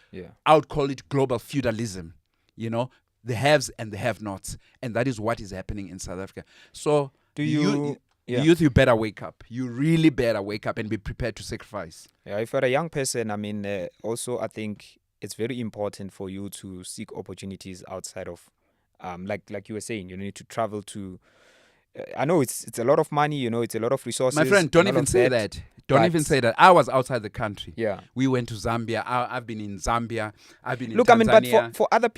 I would call it global feudalism. The haves and the have-nots. And that is what is happening in South Africa. So youth, you better wake up. You really better wake up and be prepared to sacrifice. If you're a young person, also I think it's very important for you to seek opportunities outside of, like you were saying, you need to travel to. I know it's a lot of money, it's a lot of resources. My friend, don't even say that. Don't even say that. I was outside the country. Yeah. We went to Zambia. I've been in Zambia. I've been in Tanzania. But for other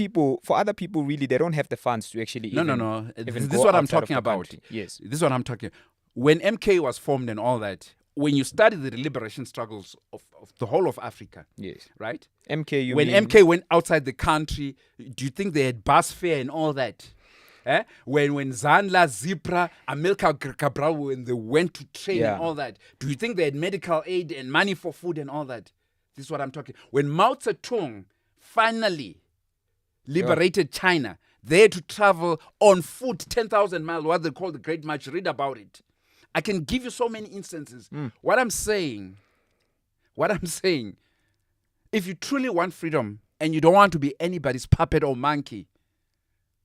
people, really, they don't have the funds to actually. No. This is what I'm talking about. Yes. This is what I'm talking. When MK was formed and all that, when you study the liberation struggles of the whole of Africa, yes, right? When MK went outside the country, do you think they had bus fare and all that? When Zandla, Zipra, Amilcar Cabral, when they went to train and all that, do you think they had medical aid and money for food and all that? This is what I'm talking. When Mao Zedong finally liberated China, they had to travel on foot 10,000 miles, what they call the Great March. Read about it. I can give you so many instances. What I'm saying, if you truly want freedom, and you don't want to be anybody's puppet or monkey,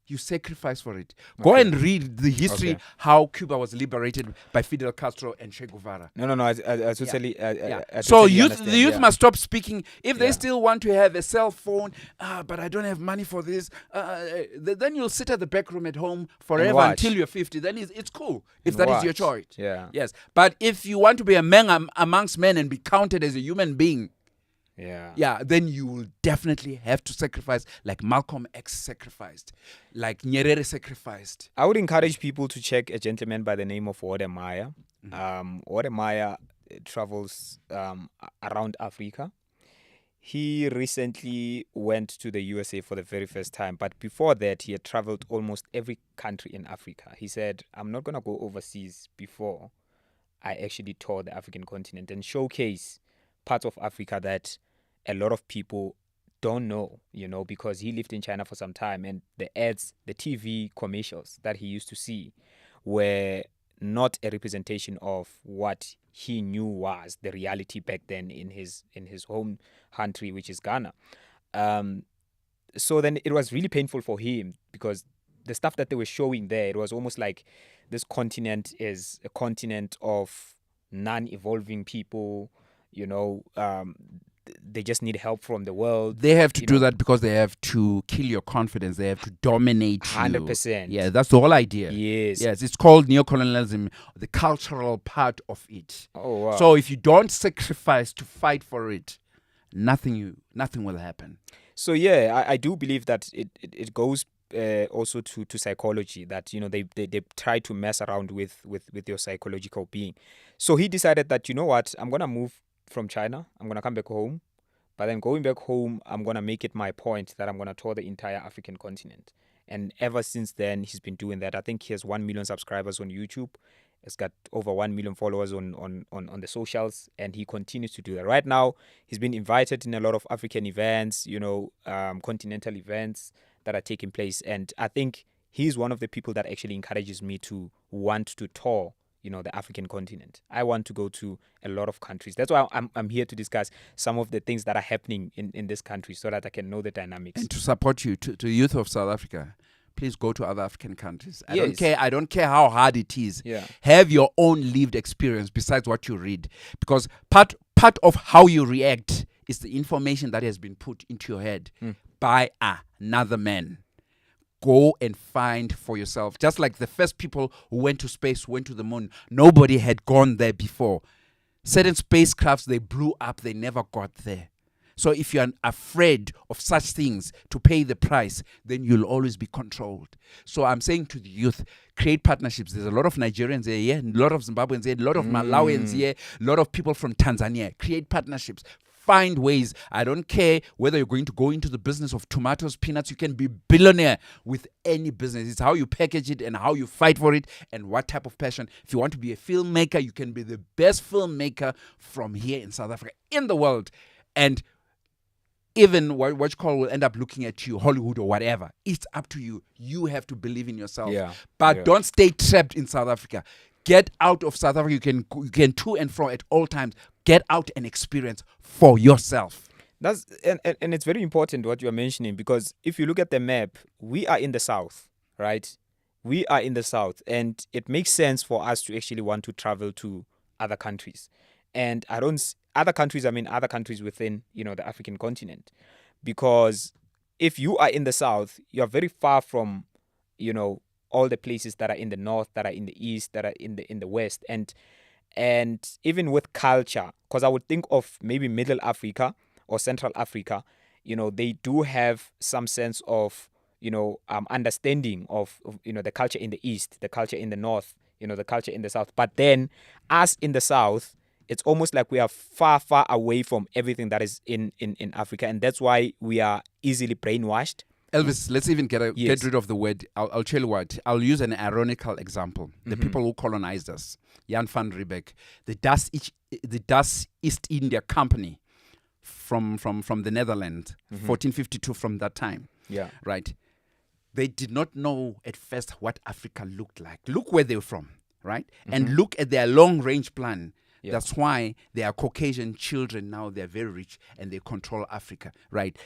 you sacrifice for it. Go and read the history how Cuba was liberated by Fidel Castro and Che Guevara. No. I totally. I So totally the youth understand, must stop speaking. If they still want to have a cell phone, but I don't have money for this, then you'll sit at the back room at home forever until you're 50. Then it's cool if that is your choice. Yeah. Yes. But if you want to be a man amongst men and be counted as a human being, then you will definitely have to sacrifice like Malcolm X sacrificed, like Nyerere sacrificed. I would encourage people to check a gentleman by the name of Maya. Maya travels around Africa. He recently went to the USA for the very first time, but before that, he had traveled almost every country in Africa. He said, I'm not going to go overseas before I actually tour the African continent and showcase parts of Africa that a lot of people don't know, because he lived in China for some time, and the ads, the TV commercials that he used to see were not a representation of what he knew was the reality back then in his home country, which is Ghana. So then it was really painful for him, because the stuff that they were showing there, it was almost like this continent is a continent of non-evolving people, they just need help from the world. They have to do that because they have to kill your confidence. They have to dominate 100%. Yeah, that's the whole idea. Yes. It's called neocolonialism, the cultural part of it. Oh, wow. So if you don't sacrifice to fight for it, nothing will happen. So yeah, I do believe that it goes also to psychology, that they try to mess around with your psychological being. So he decided that, I'm gonna move from China, I'm gonna come back home, but then going back home, I'm gonna make it my point that I'm gonna tour the entire African continent. And ever since then, he's been doing that. I think he has 1 million subscribers on YouTube. He's got over 1 million followers on the socials, and he continues to do that. Right now, he's been invited in a lot of African events, continental events that are taking place. And I think he's one of the people that actually encourages me to want to tour, the African continent. I want to go to a lot of countries. That's why I'm here to discuss some of the things that are happening in this country, so that I can know the dynamics. And to support you, to youth of South Africa, please go to other African countries. I don't care how hard it is. Yeah. Have your own lived experience besides what you read. Because part of how you react is the information that has been put into your head by another man. Go and find for yourself. Just like the first people who went to space, went to the moon, nobody had gone there before. Certain spacecrafts, they blew up, they never got there. So if you're afraid of such things to pay the price, then you'll always be controlled. So I'm saying to the youth, create partnerships. There's a lot of Nigerians here, a lot of Zimbabweans here, a lot of Malawians here, a lot of people from Tanzania. Create partnerships. Find ways. I don't care whether you're going to go into the business of tomatoes, peanuts. You can be billionaire with any business. It's how you package it and how you fight for it and what type of passion. If you want to be a filmmaker, you can be the best filmmaker from here in South Africa, in the world. And even what you call will end up looking at you, Hollywood or whatever. It's up to you. You have to believe in yourself. But don't stay trapped in South Africa. Get out of South Africa. You can to and fro at all times. Get out and experience for yourself. That's and it's very important what you are mentioning, because if you look at the map, we are in the south, right? We are in the south, and it makes sense for us to actually want to travel to other countries. And other countries within, the African continent, because if you are in the south, you are very far from, all the places that are in the north, that are in the east, that are in the west, and even with culture, because I would think of maybe Middle Africa or Central Africa, they do have some sense of, understanding of the culture in the east, the culture in the north, the culture in the south. But then us in the south, it's almost like we are far, far away from everything that is in Africa. And that's why we are easily brainwashed. Elvis, let's even get rid of the word. I'll tell you what. I'll use an ironical example. The people who colonized us, Jan van Riebeeck, the Dutch East India Company from the Netherlands, 1452 from that time. Yeah. Right. They did not know at first what Africa looked like. Look where they were from, right? And look at their long-range plan. Yeah. That's why they are Caucasian children now. They're very rich and they control Africa, right?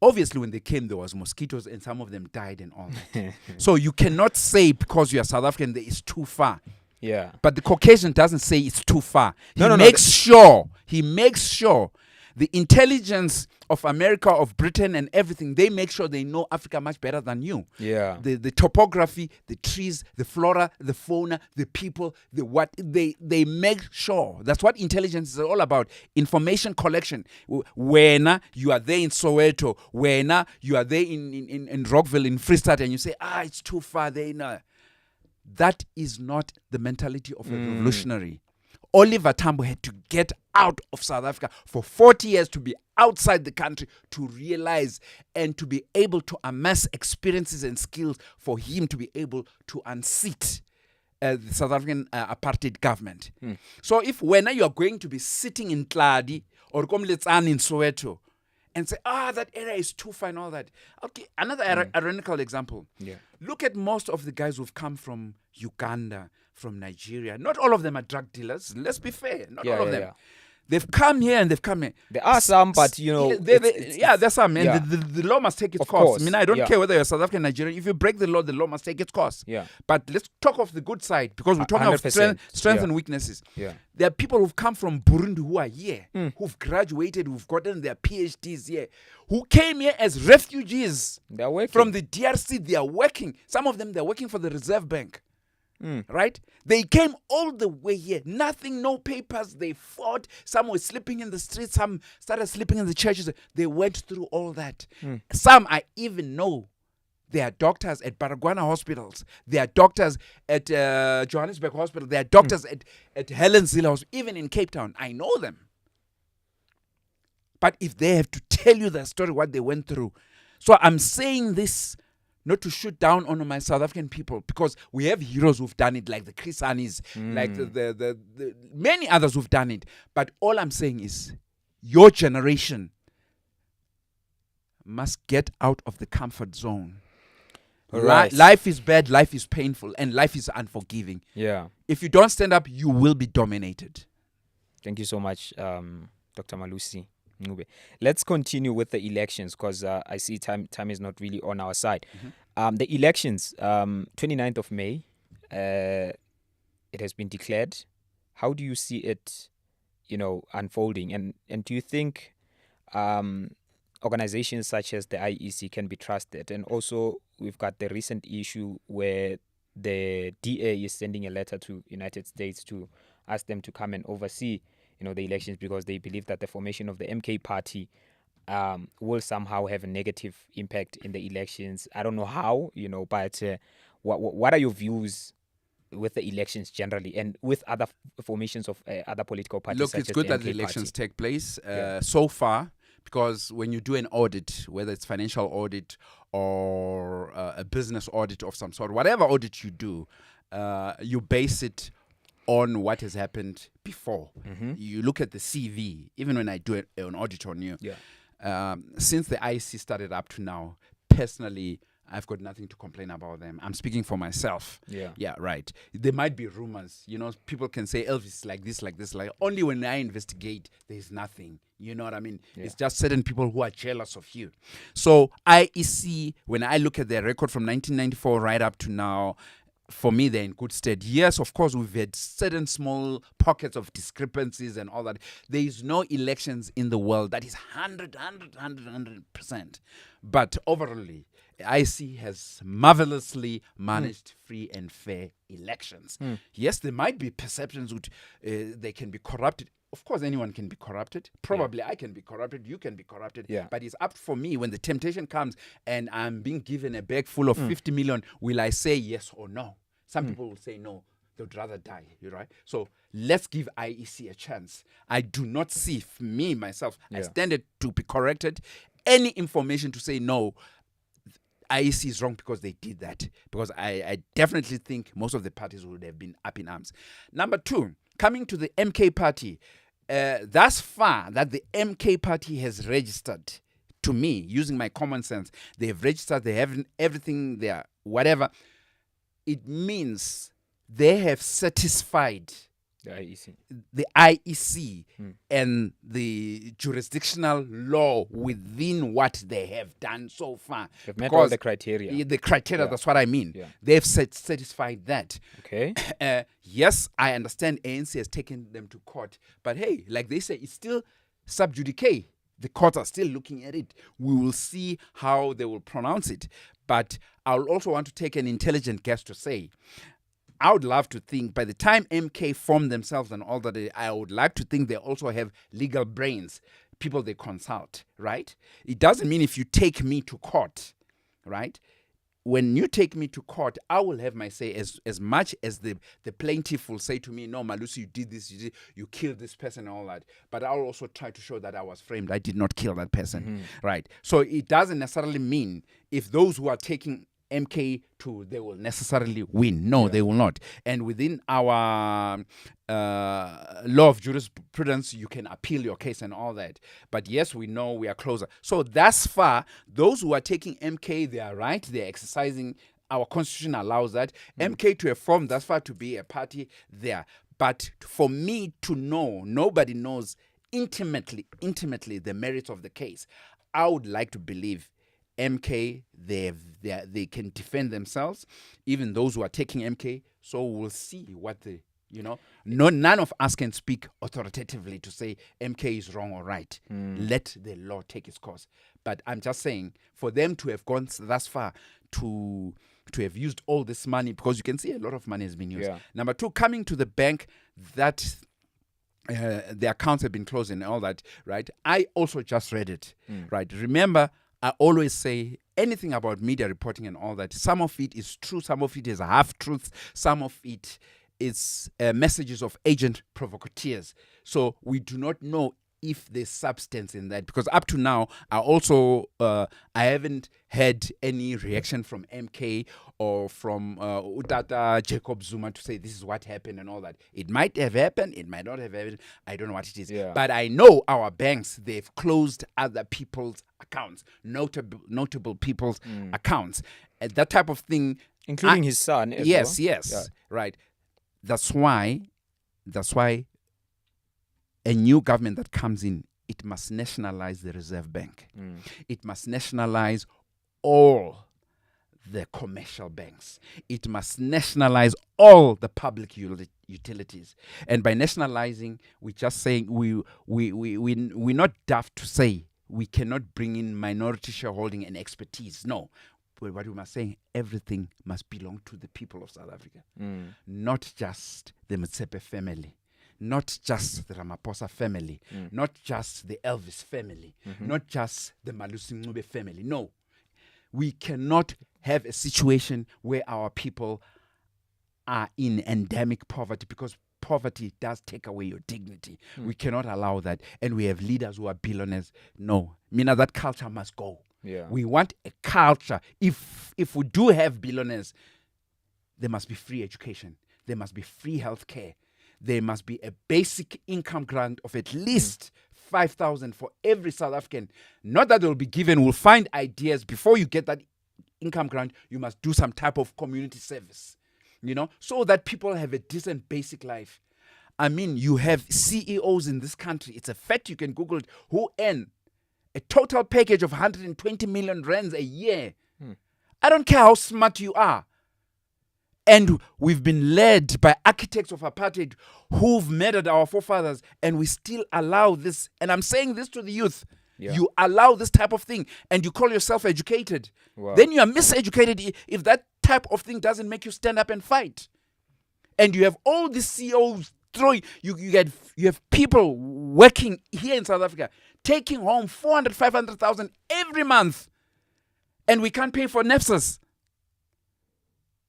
Obviously, when they came, there was mosquitoes and some of them died and all that. So you cannot say because you are South African that it's too far. Yeah. But the Caucasian doesn't say it's too far. He No, makes sure the intelligence of America, of Britain and everything, they make sure they know Africa much better than you. Yeah. The topography, the trees, the flora, the fauna, the people, the what, they make sure. That's what intelligence is all about. Information collection. When you are there in Soweto, when you are there in Rockville, in Freestad, and you say, it's too far there. No. That is not the mentality of a revolutionary. Oliver Tambo had to get out of South Africa for 40 years to be outside the country, to realize and to be able to amass experiences and skills for him to be able to unseat the South African apartheid government. So if when you are going to be sitting in Tladi or Komletsani in Soweto and say, that area is too far and all that. Okay, another ironical example. Yeah. Look at most of the guys who've come from Uganda, from Nigeria. Not all of them are drug dealers. Let's be fair. Not all of them. Yeah. They've come here and they've come here. There are some, but there's some. And the law must take its course. I mean, I don't care whether you're South African, Nigerian. If you break the law must take its course. Yeah. But let's talk of the good side, because we're talking of strengths and weaknesses. Yeah. There are people who've come from Burundi who are here, who've graduated, who've gotten their PhDs here, who came here as refugees. They're working. From the DRC, they are working. Some of them, they're working for the Reserve Bank. Right? They came all the way here. Nothing, no papers. They fought. Some were sleeping in the streets. Some started sleeping in the churches. They went through all that. Some I even know. They are doctors at Baragwana hospitals. They are doctors at Johannesburg Hospital. They are doctors at Helen Zille Hospital. Even in Cape Town. I know them. But if they have to tell you their story, what they went through. So I'm saying this not to shoot down on my South African people, because we have heroes who've done it, like the Chris Annis, like the many others who've done it. But all I'm saying is, your generation must get out of the comfort zone. Right. Life is bad, life is painful, and life is unforgiving. Yeah. If you don't stand up, you will be dominated. Thank you so much, Dr. Malusi Ngube. Let's continue with the elections, because I see time is not really on our side. The elections, 29th of May, it has been declared. How do you see it, unfolding? And do you think organizations such as the IEC can be trusted? And also, we've got the recent issue where the DA is sending a letter to United States to ask them to come and oversee the elections, because they believe that the formation of the MK party will somehow have a negative impact in the elections. I don't know how, but what are your views with the elections generally, and with other formations of other political parties? Look, it's good that the elections take place so far, because when you do an audit, whether it's financial audit or a business audit of some sort, whatever audit you do, you base it on what has happened before. You look at the CV. Even when I do an audit on you, since the IC started up to now, personally, I've got nothing to complain about them. I'm speaking for myself. Yeah, right. There might be rumors. People can say Elvis like this, like this, like. Only when I investigate, there's nothing. You know what I mean? It's just certain people who are jealous of you. So IEC, when I look at their record from 1994 right up to now, for me, they're in good stead. Yes, of course, we've had certain small pockets of discrepancies and all that. There is no elections in the world that is 100%. But overall, IC has marvelously managed free and fair elections. Yes, there might be perceptions which they can be corrupted. Of course, anyone can be corrupted. Probably I can be corrupted. You can be corrupted. But it's up for me when the temptation comes and I'm being given a bag full of 50 million. Will I say yes or no? Some people will say no. They'd rather die. Right? So let's give IEC a chance. I do not see me, myself, I stand it to be corrected. Any information to say no, IEC is wrong because they did that. Because I definitely think most of the parties would have been up in arms. Number two, coming to the MK party, thus far that the MK party has registered, to me, using my common sense, they have registered, they have everything there, whatever. It means they have satisfied The IEC. The IEC and the jurisdictional law within what they have done so far. They've met all the criteria. The criteria, that's what I mean. Yeah. They've satisfied that. Okay. Yes, I understand ANC has taken them to court, but hey, like they say, it's still sub judice. The courts are still looking at it. We will see how they will pronounce it. But I'll also want to take an intelligent guess to say, I would love to think by the time MK form themselves and all that, I would like to think they also have legal brains, people they consult, right? It doesn't mean if you take me to court, right? When you take me to court, I will have my say as much as the plaintiff will say to me, no, Malusi, you did this, you killed this person and all that. But I'll also try to show that I was framed. I did not kill that person, right? So it doesn't necessarily mean if those who are taking MK to, they will necessarily win. No, they will not. And within our law of jurisprudence, you can appeal your case and all that. But yes, we know we are closer. So thus far, those who are taking MK, they are right. They're exercising. Our constitution allows that. MK to have formed thus far to be a party there. But for me to know, nobody knows intimately the merits of the case. I would like to believe MK, they can defend themselves, even those who are taking MK. So we'll see what none of us can speak authoritatively to say MK is wrong or right. Let the law take its course. But I'm just saying, for them to have gone thus far to have used all this money, because you can see a lot of money has been used. Yeah. Number two, coming to the bank that the accounts have been closed and all that, right? I also just read it, right? Remember, I always say anything about media reporting and all that, some of it is true, some of it is half-truths, some of it is messages of agent provocateurs. So we do not know if there's substance in that, because up to now, I haven't had any reaction from MK or from Utata Jacob Zuma to say this is what happened and all that. It might have happened, it might not have happened, I don't know what it is. Yeah. But I know our banks, they've closed other people's accounts, notable people's accounts. And that type of thing. Including his son as yes, well. Yes, right. That's why a new government that comes in, it must nationalize the Reserve Bank. It must nationalize all the commercial banks. It must nationalize all the public utilities. And by nationalizing, we're just saying we're not daft to say we cannot bring in minority shareholding and expertise. No. But what we must say, everything must belong to the people of South Africa. Not just the Motsepe family. Not just the Ramaphosa family, not just the Elvis family, not just the Malusi Ncube family. No, we cannot have a situation where our people are in endemic poverty, because poverty does take away your dignity. We cannot allow that. And we have leaders who are billionaires. No, Mina, that culture must go. Yeah. We want a culture. If we do have billionaires, there must be free education. There must be free health care. There must be a basic income grant of at least 5,000 for every South African. Not that they will be given, we'll find ideas. Before you get that income grant, you must do some type of community service, so that people have a decent basic life. I mean, you have CEOs in this country, it's a fact, you can Google it, who earn a total package of 120 million rands a year. I don't care how smart you are. And we've been led by architects of apartheid who've murdered our forefathers, and we still allow this. And I'm saying this to the youth. Yeah. You allow this type of thing, and you call yourself educated. Wow. Then you are miseducated if that type of thing doesn't make you stand up and fight. And you have all these CEOs throwing, you have people working here in South Africa, taking home 400, 500,000 every month, and we can't pay for NEPSAs.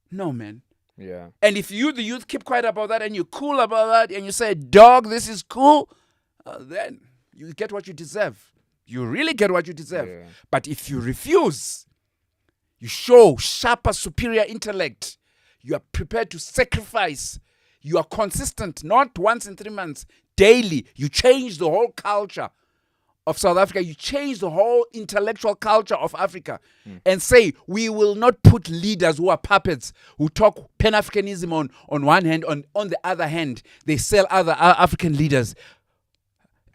No, man. Yeah. And if you, the youth, keep quiet about that and you're cool about that and you say, dog, this is cool, then you get what you deserve. You really get what you deserve. Yeah. But if you refuse, you show sharper, superior intellect, you are prepared to sacrifice, you are consistent, not once in 3 months, daily. You change the whole culture of South Africa, you change the whole intellectual culture of Africa and say, we will not put leaders who are puppets, who talk Pan-Africanism on one hand, on the other hand, they sell other African leaders.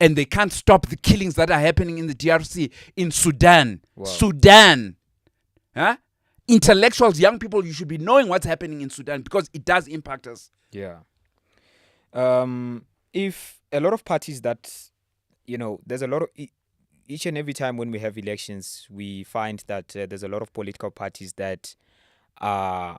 And they can't stop the killings that are happening in the DRC, in Sudan. Wow. Sudan. Huh? Intellectuals, young people, you should be knowing what's happening in Sudan because it does impact us. Yeah. If a lot of parties that, there's a lot of, each and every time when we have elections, we find that there's a lot of political parties that are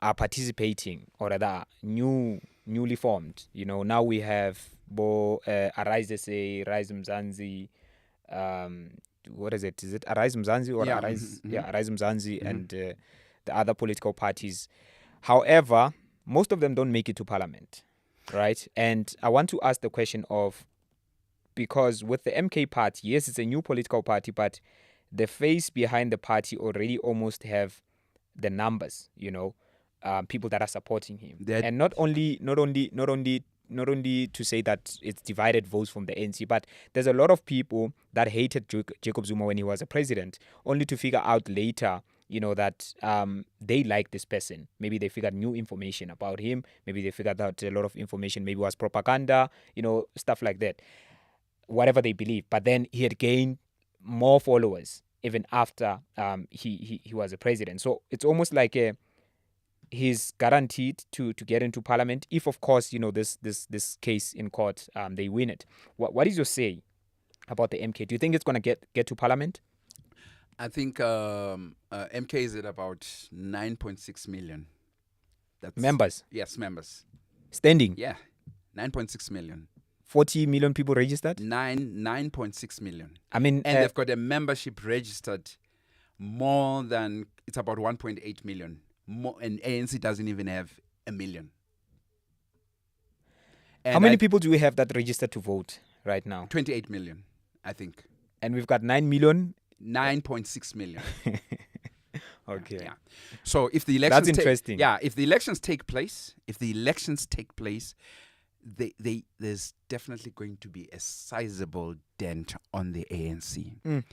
participating or rather newly formed. Now we have Arise SA, Rise Mzansi, what is it? Is it Arise Mzansi or Arise? Mm-hmm. Yeah, Arise Mzansi and the other political parties. However, most of them don't make it to parliament, right? And I want to ask the question of, because with the MK party, yes, it's a new political party, but the face behind the party already almost have the numbers, people that are supporting him. And not only to say that it's divided votes from the ANC, but there's a lot of people that hated Jacob Zuma when he was a president, only to figure out later, that they like this person. Maybe they figured new information about him. Maybe they figured out a lot of information maybe was propaganda, stuff like that. Whatever they believe. But then he had gained more followers even after he was a president. So it's almost like he's guaranteed to get into parliament if, of course, this case in court, they win it. What is your say about the MK? Do you think it's going to get to parliament? I think MK is at about 9.6 million. That's members? Yes, members. Standing? Yeah, 9.6 million. 40 million people registered? 9.6 million. I mean... And they've got a membership registered more than... It's about 1.8 million. More, and ANC doesn't even have 1 million. And how many people do we have that registered to vote right now? 28 million, I think. And we've got 9 million? 9.6 million. Okay. Yeah. So if the elections... That's interesting. If the elections take place, there's definitely going to be a sizable dent on the ANC.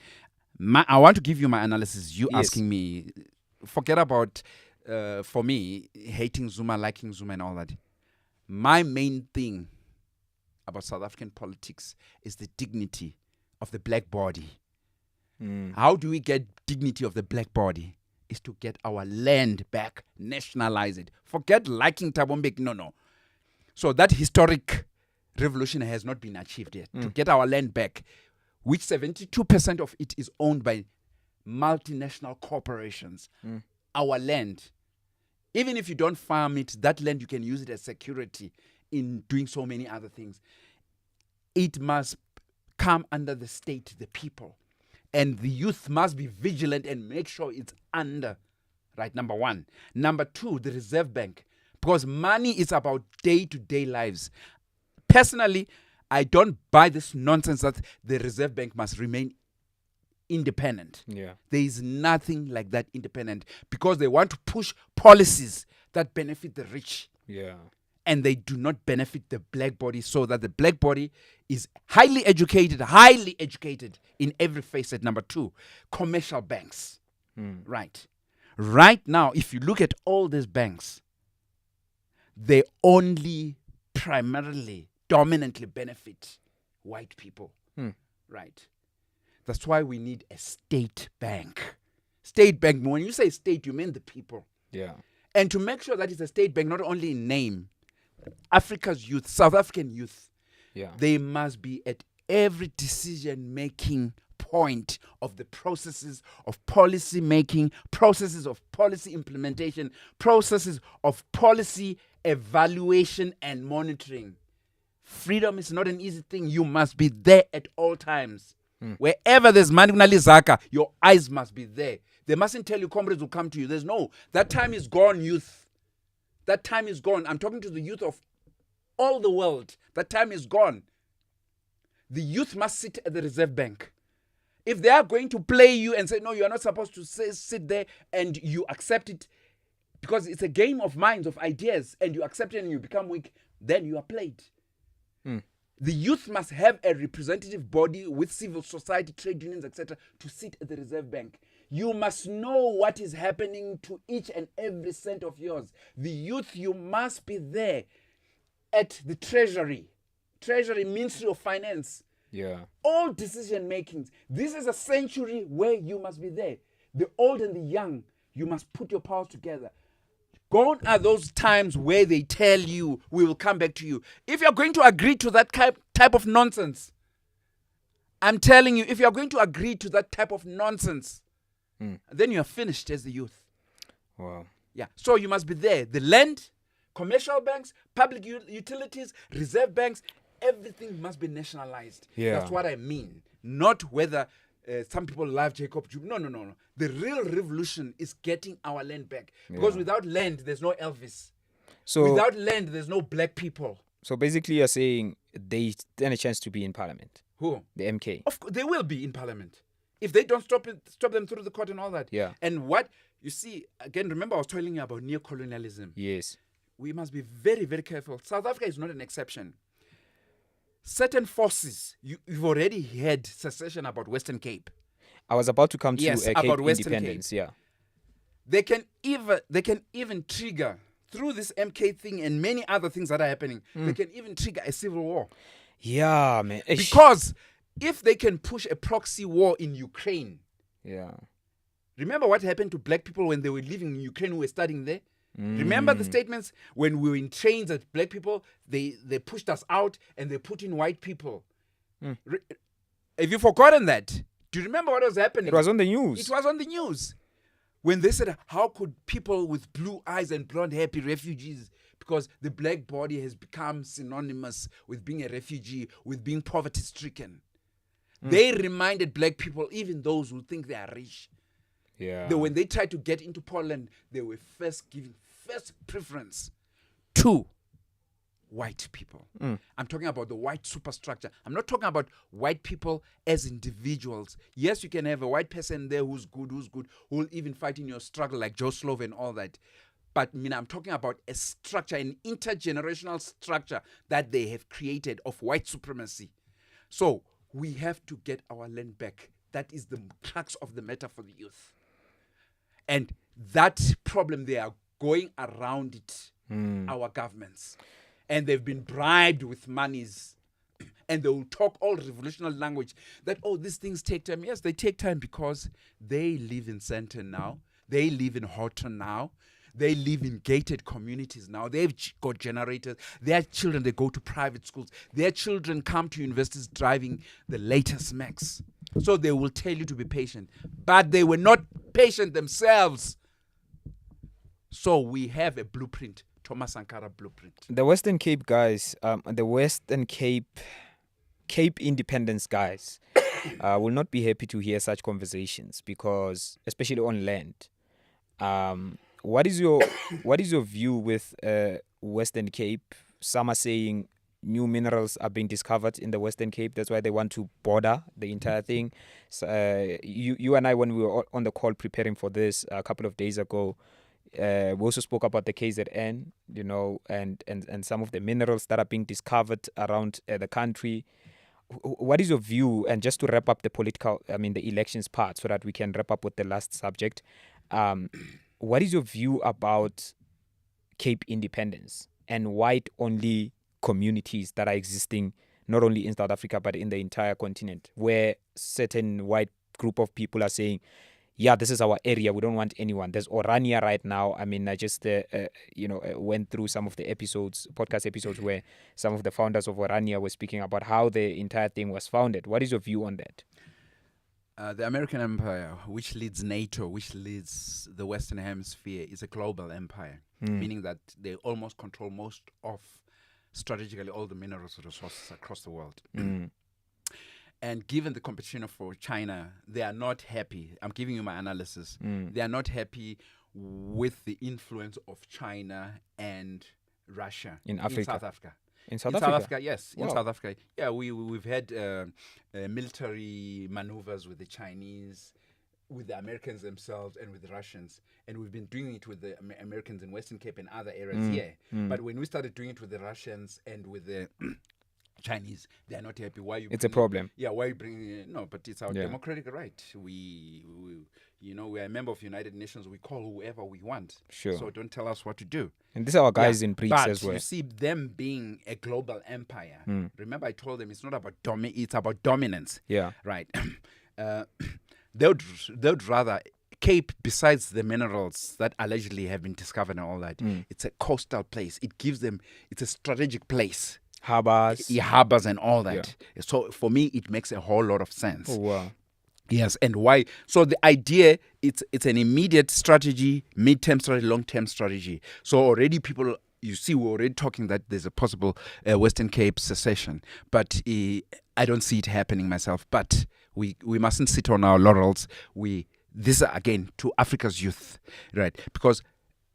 I want to give you my analysis. You asking me, forget about... for me, hating Zuma, liking Zuma and all that. My main thing about South African politics is the dignity of the black body. How do we get dignity of the black body? Is to get our land back, nationalize it. Forget liking Thabo Mbeki, no. So that historic revolution has not been achieved yet. To get our land back, which 72% of it is owned by multinational corporations. Our land, even if you don't farm it, that land you can use it as security in doing so many other things. It must come under the state, the people. And the youth must be vigilant and make sure it's under, right? Number one. Number two, the Reserve Bank. Because money is about day-to-day lives. Personally, I don't buy this nonsense that the Reserve Bank must remain independent. Yeah. There is nothing like that independent because they want to push policies that benefit the rich. Yeah. And they do not benefit the black body, so that the black body is highly educated in every facet. Number two, commercial banks. Right. Right now, if you look at all these banks, they only primarily, dominantly benefit white people. Right. That's why we need a state bank. State bank, when you say state, you mean the people. Yeah. And to make sure that it's a state bank, not only in name, Africa's youth, South African youth, they must be at every decision-making point of the processes of policy making, processes of policy implementation, processes of policy evaluation and monitoring. Freedom is not an easy thing. You must be there at all times. Wherever there's Zaka, your eyes must be there. They mustn't tell you comrades will come to you. There's no. That time is gone, youth. That time is gone. I'm talking to the youth of all the world. That time is gone. The youth must sit at the Reserve Bank. If they are going to play you and say, no, you are not supposed to sit there, and you accept it because it's a game of minds, of ideas, and you accept it and you become weak, then you are played. The youth must have a representative body with civil society, trade unions, etc., to sit at the Reserve Bank. You must know what is happening to each and every cent of yours. The youth, you must be there at the Treasury, Ministry of Finance. Yeah. All decision makings. This is a century where you must be there. The old and the young, you must put your powers together. Gone are those times where they tell you, we will come back to you. If you're going to agree to that type of nonsense, I'm telling you, if you're going to agree to that type of nonsense, then you're finished as the youth. Wow. Yeah. So you must be there. The land, commercial banks, public utilities, reserve banks, everything must be nationalized. Yeah. That's what I mean. Not whether some people love Jacob Zuma. No. The real revolution is getting our land back. Because without land, there's no Elvis. So Without land, there's no black people. So basically, you're saying they stand a chance to be in parliament. Who? The MK. Of course, they will be in parliament if they don't stop them through the court and all that. Yeah. And what you see again, remember I was telling you about neocolonialism. Yes. We must be very, very careful. South Africa is not an exception. Certain forces, you've already heard secession about Western Cape. I was about to come to Yes, Cape about Western independence. Cape. Yeah. They can even trigger through this MK thing and many other things that are happening. They can even trigger a civil war. Yeah, man. Because if they can push a proxy war in Ukraine, yeah. Remember what happened to black people when they were living in Ukraine who were studying there? Remember the statements when we were in trains as black people, they pushed us out and they put in white people. Have you forgotten that? Do you remember what was happening? It was on the news. It was on the news. When they said, how could people with blue eyes and blonde hair be refugees? Because the black body has become synonymous with being a refugee, with being poverty-stricken. They reminded black people, even those who think they are rich, that when they tried to get into Poland, they were first giving first preference to white people. I'm talking about the white superstructure. I'm not talking about white people as individuals. Yes, you can have a white person there who's good, who will even fight in your struggle like Joe Slovo and all that. But I'm talking about a structure, an intergenerational structure that they have created of white supremacy. So we have to get our land back. That is the crux of the matter for the youth. And that problem, they are going around it, our governments. And they've been bribed with monies. And they will talk all revolutionary language that, these things take time. Yes, they take time because they live in Sandton now. They live in Houghton now. They live in gated communities now. They've got generators. Their children, they go to private schools. Their children come to universities driving the latest Macs. So they will tell you to be patient. But they were not patient themselves. So we have a blueprint, Thomas Sankara blueprint. The Western Cape guys, the Western Cape independence guys will not be happy to hear such conversations because, especially on land, what is your view with Western Cape? Some are saying new minerals are being discovered in the Western Cape. That's why they want to border the entire thing. So, you and I, when we were on the call preparing for this a couple of days ago, we also spoke about the KZN, and some of the minerals that are being discovered around the country. What is your view? And just to wrap up the elections part, so that we can wrap up with the last subject. What is your view about Cape independence and white-only communities that are existing not only in South Africa but in the entire continent, where certain white group of people are saying, yeah, this is our area, we don't want anyone. There's Orania right now. I mean, I just went through some of the podcast episodes where some of the founders of Orania were speaking about how the entire thing was founded. What is your view on that? The American empire, which leads NATO, which leads the Western Hemisphere, is a global empire, meaning that they almost control most of, strategically, all the minerals resources across the world. And given the competition for China, they are not happy. I'm giving you my analysis. They are not happy with the influence of China and Russia in South Africa. In South Africa? Yes. Wow. In South Africa. Yeah, we've had military maneuvers with the Chinese, with the Americans themselves, and with the Russians. And we've been doing it with the Americans in Western Cape and other areas here. But when we started doing it with the Russians and with the Chinese, they are not happy. Why you? It's a problem. Yeah, why you bring? No, but it's our Yeah. democratic right. We we are a member of United Nations. We call whoever we want. Sure. So don't tell us what to do. And these are our guys in BRICS But as well. you see, them being a global empire. Mm. Remember, I told them it's not about it's about dominance. Yeah. Right. They'd rather Cape, besides the minerals that allegedly have been discovered and all that, it's a coastal place. It gives them, it's a strategic place. Harbors. Harbors and all that. Yeah. So for me, it makes a whole lot of sense. Oh, wow. Yes, and why? So the idea, it's an immediate strategy, mid-term strategy, long-term strategy. So already people, you see, we're already talking that there's a possible Western Cape secession. But I don't see it happening myself. But we mustn't sit on our laurels. This, again, to Africa's youth, right? Because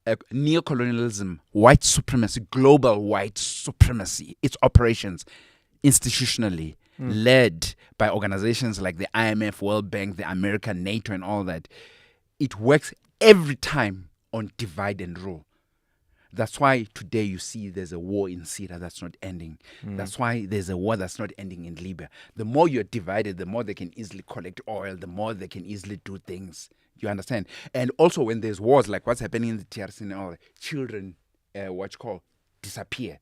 neocolonialism, white supremacy, global white supremacy, its operations institutionally led by organizations like the IMF, World Bank, the American NATO and all that, it works every time on divide and rule. That's why today you see there's a war in Syria that's not ending. That's why there's a war that's not ending in Libya. The more you're divided, the more they can easily collect oil, the more they can easily do things. You understand? And also when there's wars like what's happening in the TRC and all, children, disappear.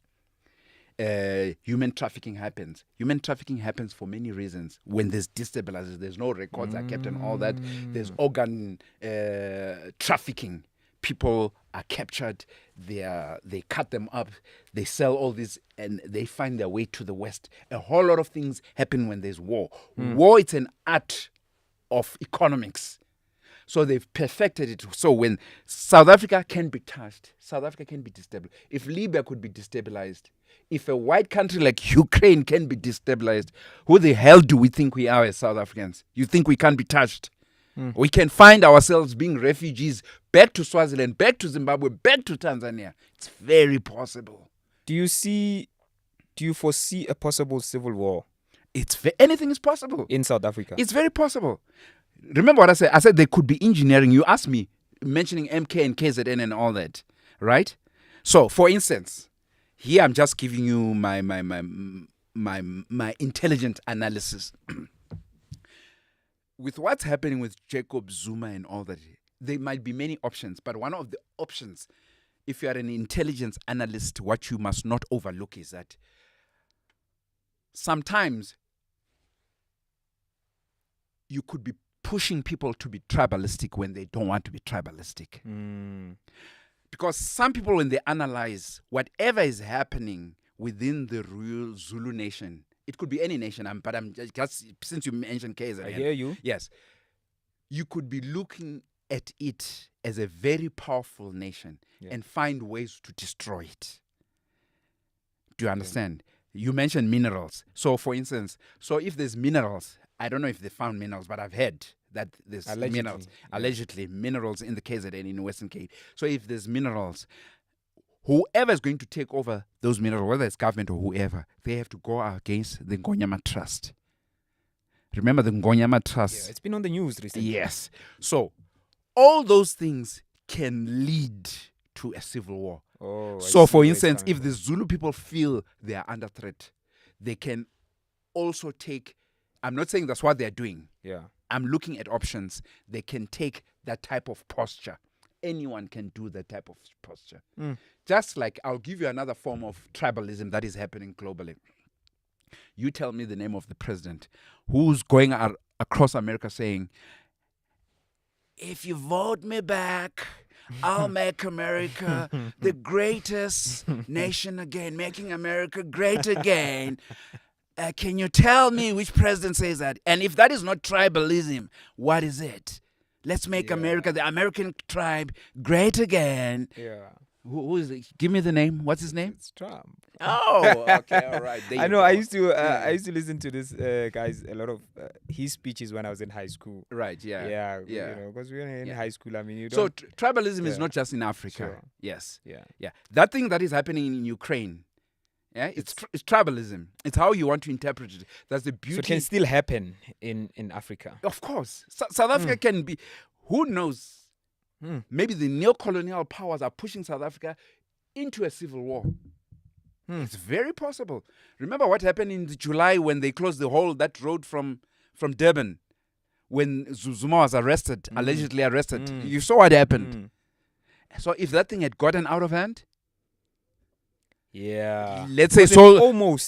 Human trafficking happens. Human trafficking happens for many reasons. When there's destabilizers, there's no records are kept and all that. There's organ trafficking. People are captured. They cut them up. They sell all this, and they find their way to the West. A whole lot of things happen when there's war. War, it's an art of economics. So they've perfected it. So when South Africa can be touched, South Africa can be destabilized. If Libya could be destabilized, if a white country like Ukraine can be destabilized, who the hell do we think we are as South Africans? You think we can't be touched? We can find ourselves being refugees back to Swaziland, back to Zimbabwe, back to Tanzania. It's very possible. Do you foresee a possible civil war? Anything is possible. In South Africa? It's very possible. Remember what I said? I said there could be engineering. You asked me, mentioning MK and KZN and all that, right? So, for instance, here I'm just giving you my intelligent analysis. With what's happening with Jacob Zuma and all that, there might be many options, but one of the options, if you are an intelligence analyst, what you must not overlook is that sometimes you could be pushing people to be tribalistic when they don't want to be tribalistic. Because some people, when they analyze whatever is happening within the real Zulu nation, it could be any nation, but I'm just since you mentioned KZN. I hear you. Yes. You could be looking at it as a very powerful nation and find ways to destroy it. Do you understand? You mentioned minerals. So, for instance, if there's minerals, I don't know if they found minerals, but I've heard that there's allegedly minerals in the KZN in Western Cape. So if there's minerals, whoever is going to take over those minerals, whether it's government or whoever, they have to go against the Ingonyama Trust. Remember the Ingonyama Trust? Yeah, it's been on the news recently. Yes. So all those things can lead to a civil war. So for instance, if the Zulu people feel they are under threat, they can also take, I'm not saying that's what they're doing. Yeah. I'm looking at options. They can take that type of posture. Anyone can do that type of posture. Just like I'll give you another form of tribalism that is happening globally. You tell me the name of the president who's going across America saying, if you vote me back, I'll make America the greatest nation again, making America great again. Can you tell me which president says that? And if that is not tribalism, what is it? Let's make America, the American tribe, great again. Yeah. Who is it? Give me the name. What's his name? It's Trump. Oh, okay, all right. I know. I used to listen to this guys a lot of his speeches when I was in high school. Right. Yeah. Yeah. You know, because we were in high school. I mean, you so don't. Tribalism is not just in Africa. Sure. Yes. Yeah. That thing that is happening in Ukraine. Yeah, it's tribalism. It's how you want to interpret it. That's the beauty. So it can still happen in Africa. Of course, South Africa can be. Who knows? Maybe the neocolonial powers are pushing South Africa into a civil war. It's very possible. Remember what happened in July when they closed that road from Durban, when Zuma was arrested, allegedly arrested. You saw what happened. So if that thing had gotten out of hand, let's say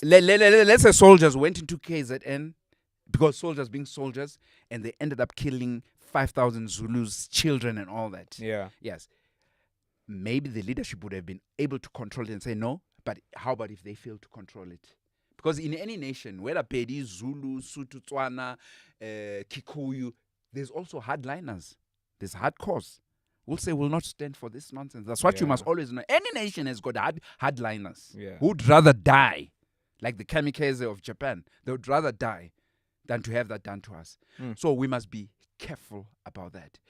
let's say soldiers went into KZN, because soldiers being soldiers, and they ended up killing 5,000 Zulus, children, and all that. Yes. Maybe the leadership would have been able to control it and say no, but how about if they fail to control it? Because in any nation, whether Pedi, Zulu, Sutu, Tswana, Kikuyu, there's also hardliners. There's hardcores. We'll say we'll not stand for this nonsense. That's what you must always know. Any nation has got hardliners who would rather die, like the kamikaze of Japan. They would rather die than to have that done to us. So we must be careful about that.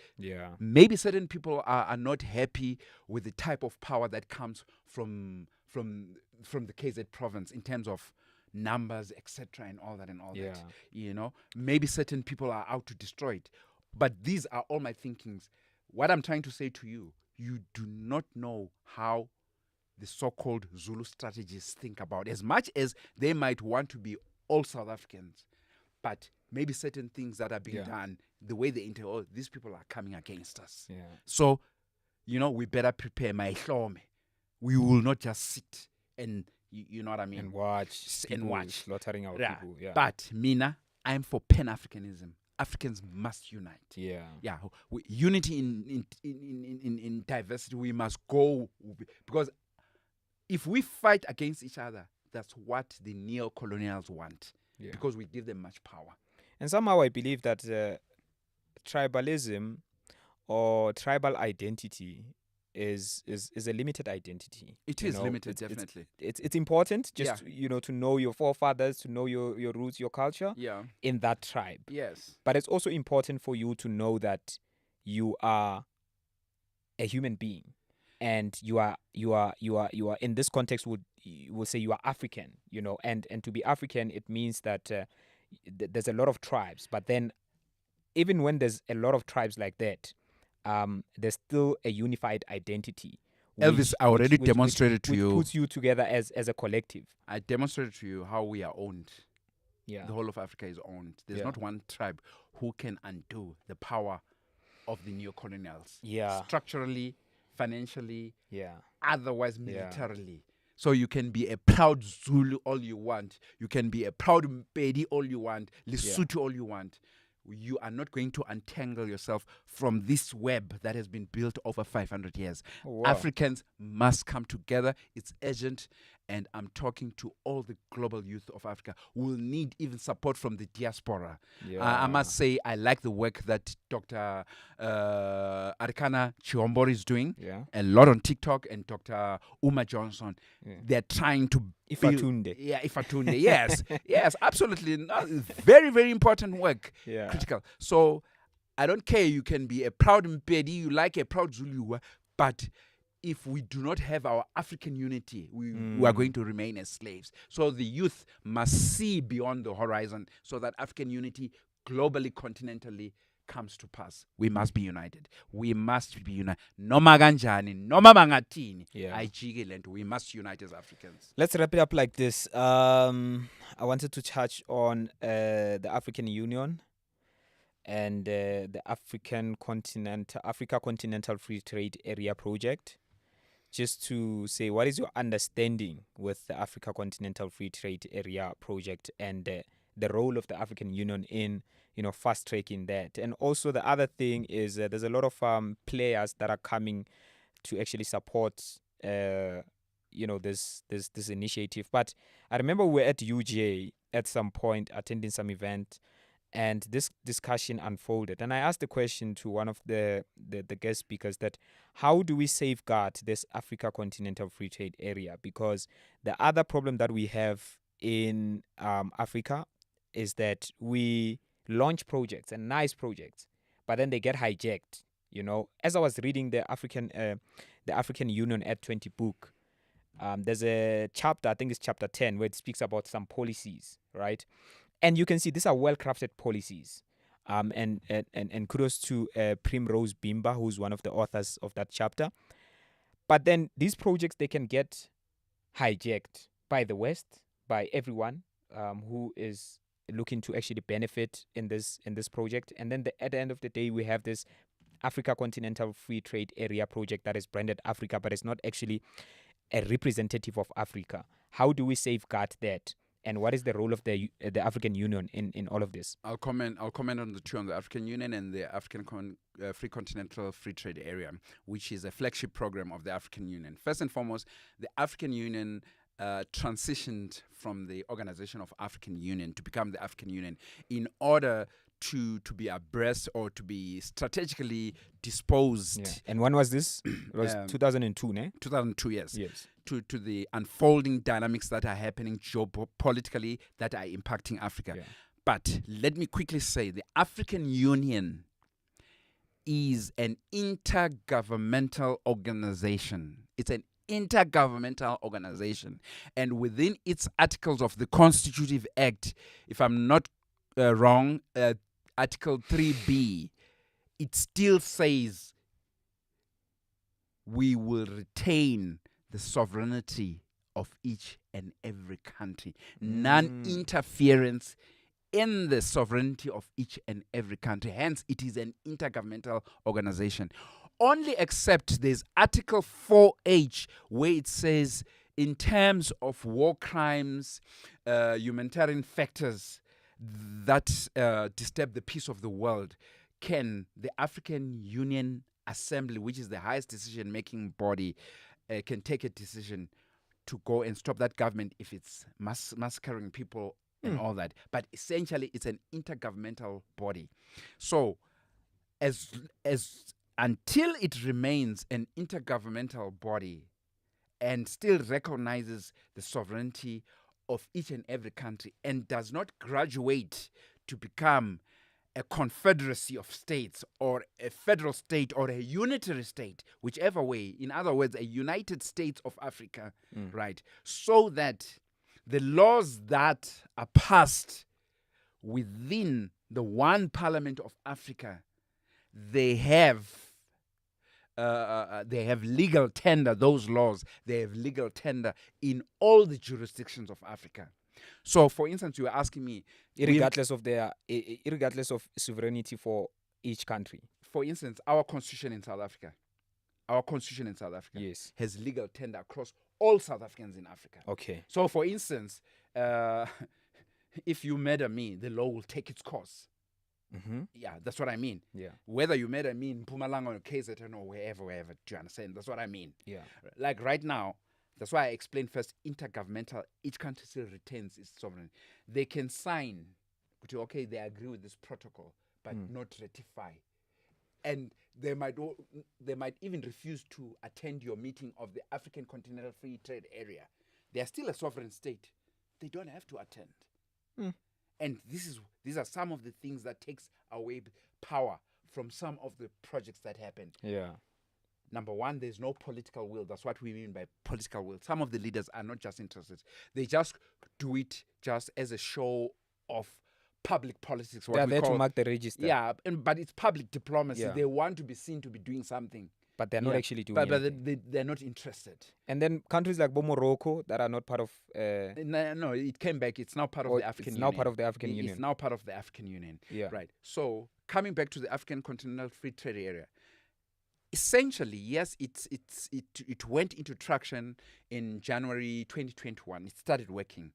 Maybe certain people are not happy with the type of power that comes from the KZ province in terms of numbers, etc., and all that. You know, maybe certain people are out to destroy it. But these are all my thinkings. What I'm trying to say to you, you do not know how the so-called Zulu strategists think about, as much as they might want to be all South Africans, but maybe certain things that are being done, the way they these people are coming against us. So, you know, we better prepare. We will not just sit and, you know what I mean? And watch slaughtering our people. But, Mina, I'm for Pan-Africanism. Africans must unite. Unity in diversity. We must go, because if we fight against each other, that's what the neocolonials want. Because we give them much power. And somehow I believe that tribalism or tribal identity is a limited identity. It is limited, definitely. It's important just to know your forefathers, to know your roots, your culture in that tribe. Yes. But it's also important for you to know that you are a human being, and you are in this context we'll say you are African, and to be African, it means that there's a lot of tribes, but then even when there's a lot of tribes like that, there's still a unified identity. Elvis, I already demonstrated to you. Which puts you together as a collective. I demonstrated to you how we are owned. The whole of Africa is owned. There's not one tribe who can undo the power of the neocolonials. Structurally, financially, otherwise militarily. So you can be a proud Zulu all you want. You can be a proud Mpedi all you want. Lesotho all you want. You are not going to untangle yourself from this web that has been built over 500 years. Africans must come together. It's urgent. And I'm talking to all the global youth of Africa who will need even support from the diaspora. I must say, I like the work that Dr. Arikana Chiombori is doing. A lot on TikTok, and Dr. Uma Johnson. They're trying to Ifatunde. Ifatunde. Yes. Yes, absolutely. Very, very important work. Critical. So I don't care. You can be a proud Mpedi, you like a proud Zulu, but if we do not have our African unity, we are going to remain as slaves. So the youth must see beyond the horizon so that African unity globally, continentally comes to pass. We must be united. We must be united. Noma kanjani, noma bangathini. We must unite as Africans. Let's wrap it up like this. I wanted to touch on the African Union and the Africa Continental Free Trade Area project. Just to say, what is your understanding with the Africa Continental Free Trade Area project and the role of the African Union in, fast tracking that? And also the other thing is there's a lot of players that are coming to actually support, this initiative. But I remember we were at UJ at some point attending some event, and this discussion unfolded. And I asked the question to one of the guest speakers that how do we safeguard this Africa Continental Free Trade Area? Because the other problem that we have in Africa is that we launch projects and nice projects, but then they get hijacked. As I was reading the African Union at 20 book, there's a chapter, I think it's chapter 10, where it speaks about some policies, right? And you can see these are well-crafted policies. And kudos to Primrose Bimba, who's one of the authors of that chapter. But then these projects, they can get hijacked by the West, by everyone who is looking to actually benefit in this project. And then at the end of the day, we have this Africa Continental Free Trade Area project that is branded Africa, but it's not actually a representative of Africa. How do we safeguard that? And what is the role of the African Union in all of this? I'll comment on the two, on the African Union and the African Free Continental Free Trade Area, which is a flagship program of the African Union. First and foremost, the African Union transitioned from the Organization of African Union to become the African Union in order to be abreast or to be strategically disposed. Yeah. And when was this? It was 2002, ne? 2002, yes. Yes. To the unfolding dynamics that are happening geopolitically that are impacting Africa. Yeah. But let me quickly say the African Union is an intergovernmental organization. It's an intergovernmental organization. And within its articles of the Constitutive Act, if I'm not wrong, Article 3B, it still says we will retain the sovereignty of each and every country. Non-interference in the sovereignty of each and every country. Hence, it is an intergovernmental organization. Only except there's Article 4H where it says in terms of war crimes, humanitarian factors that disturb the peace of the world, can the African Union Assembly, which is the highest decision-making body, can take a decision to go and stop that government if it's massacring people and all that. But essentially, it's an intergovernmental body. So, as until it remains an intergovernmental body and still recognizes the sovereignty of each and every country and does not graduate to become a confederacy of states or a federal state or a unitary state, whichever way, in other words, a United States of Africa, right? So that the laws that are passed within the one Parliament of Africa, they have legal tender, those laws, they have legal tender in all the jurisdictions of Africa. So, for instance, you were asking me, irregardless of sovereignty for each country. For instance, our constitution in South Africa, Yes, has legal tender across all South Africans in Africa. Okay. So, for instance, if you murder me, the law will take its course. Mm-hmm. Yeah, that's what I mean. Yeah. Whether you murder me in Mpumalanga or KZN or wherever, do you understand? That's what I mean. Yeah. Like right now, that's why I explained first, intergovernmental, each country still retains its sovereignty. They can sign, okay, they agree with this protocol, but not ratify. And they might even refuse to attend your meeting of the African Continental Free Trade Area. They are still a sovereign state. They don't have to attend. And these are some of the things that takes away power from some of the projects that happen. Yeah. Number one, there's no political will. That's what we mean by political will. Some of the leaders are not just interested. They just do it just as a show of public politics. They are there to mark the register. Yeah, but it's public diplomacy. Yeah. They want to be seen to be doing something. But they're not actually doing anything. But they're not interested. And then countries like Morocco that are not part of... No, it came back. It's now part of the African Union. It's now part of the African Union. It's now part of the African Union. Yeah. Right. So, coming back to the African Continental Free Trade Area, essentially, yes, it went into traction in January 2021. It started working,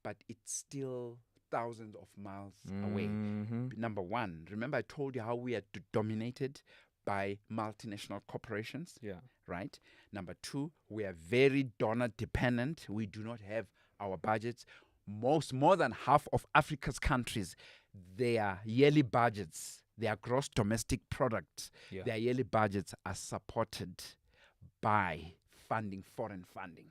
but it's still thousands of miles away. Number one, remember I told you how we are dominated by multinational corporations. Yeah. Right. Number two, we are very donor dependent. We do not have our budgets. More than half of Africa's countries, their yearly budgets, their gross domestic product, their yearly budgets are supported by foreign funding.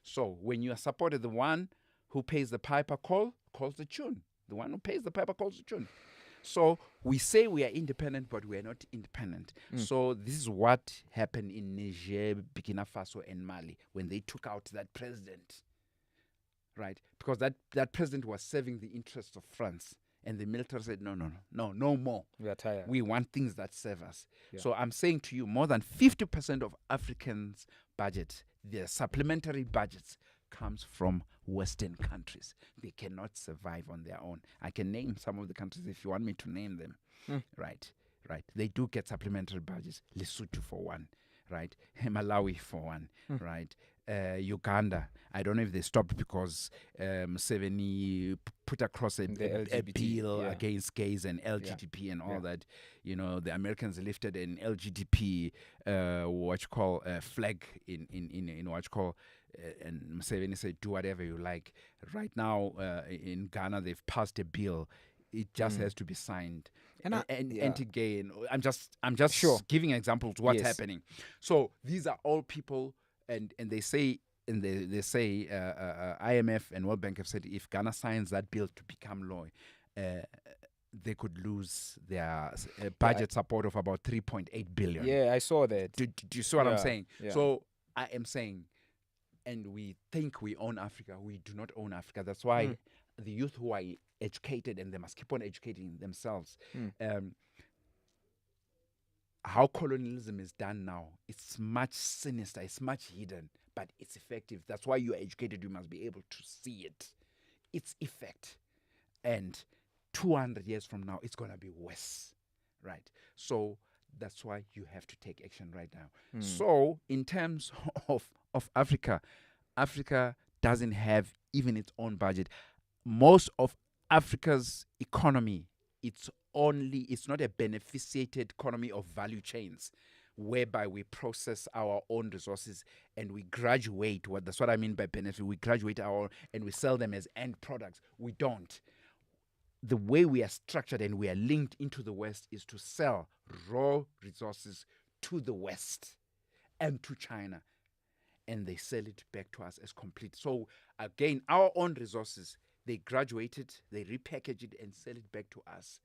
So when you are supported, the one who pays the piper calls the tune. The one who pays the piper calls the tune. So we say we are independent, but we are not independent. So this is what happened in Niger, Burkina Faso, and Mali when they took out that president, right? Because that president was serving the interests of France. And the military said, no more. We are tired. We want things that serve us. Yeah. So I'm saying to you, more than 50% of Africans' budget, their supplementary budgets, comes from Western countries. They cannot survive on their own. I can name some of the countries if you want me to name them. Right. They do get supplementary budgets. Lesotho for one, right? Malawi for one, right? Uganda. I don't know if they stopped because Museveni put across a bill against gays and LGBT and all that. You know, the Americans lifted an LGBT flag in what you call. And Museveni said, do whatever you like. Right now, in Ghana, they've passed a bill. It just has to be signed. And anti-gay. I'm just giving examples of what's happening. So these are all people, and they say, IMF and World Bank have said if Ghana signs that bill to become law, they could lose their budget support of about 3.8 billion. Yeah, I saw that. Do you see what I'm saying? Yeah. So I am saying, and we think we own Africa. We do not own Africa. That's why the youth who are educated, and they must keep on educating themselves. How colonialism is done now, it's much sinister, it's much hidden, but it's effective. That's why you are educated. You must be able to see it, its effect. And 200 years from now, it's going to be worse, right? So that's why you have to take action right now. So in terms of Africa, Africa doesn't have even its own budget. Most of Africa's economy, it's not a beneficiated economy of value chains, whereby we process our own resources and we graduate. That's what I mean by benefit. We graduate our own and we sell them as end products. We don't. The way we are structured and we are linked into the West is to sell raw resources to the West and to China, and they sell it back to us as complete. So again, our own resources, they graduate it, they repackage it and sell it back to us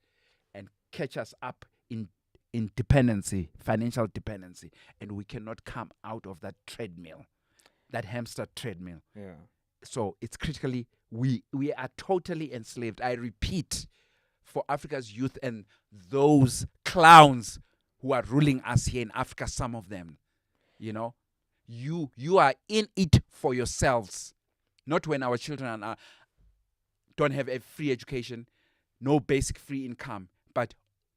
and catch us up in dependency, financial dependency, and we cannot come out of that treadmill, that hamster treadmill. Yeah. So it's critically, we are totally enslaved. I repeat, for Africa's youth and those clowns who are ruling us here in Africa, some of them, you know, you are in it for yourselves, not when our children don't have a free education, no basic free income, but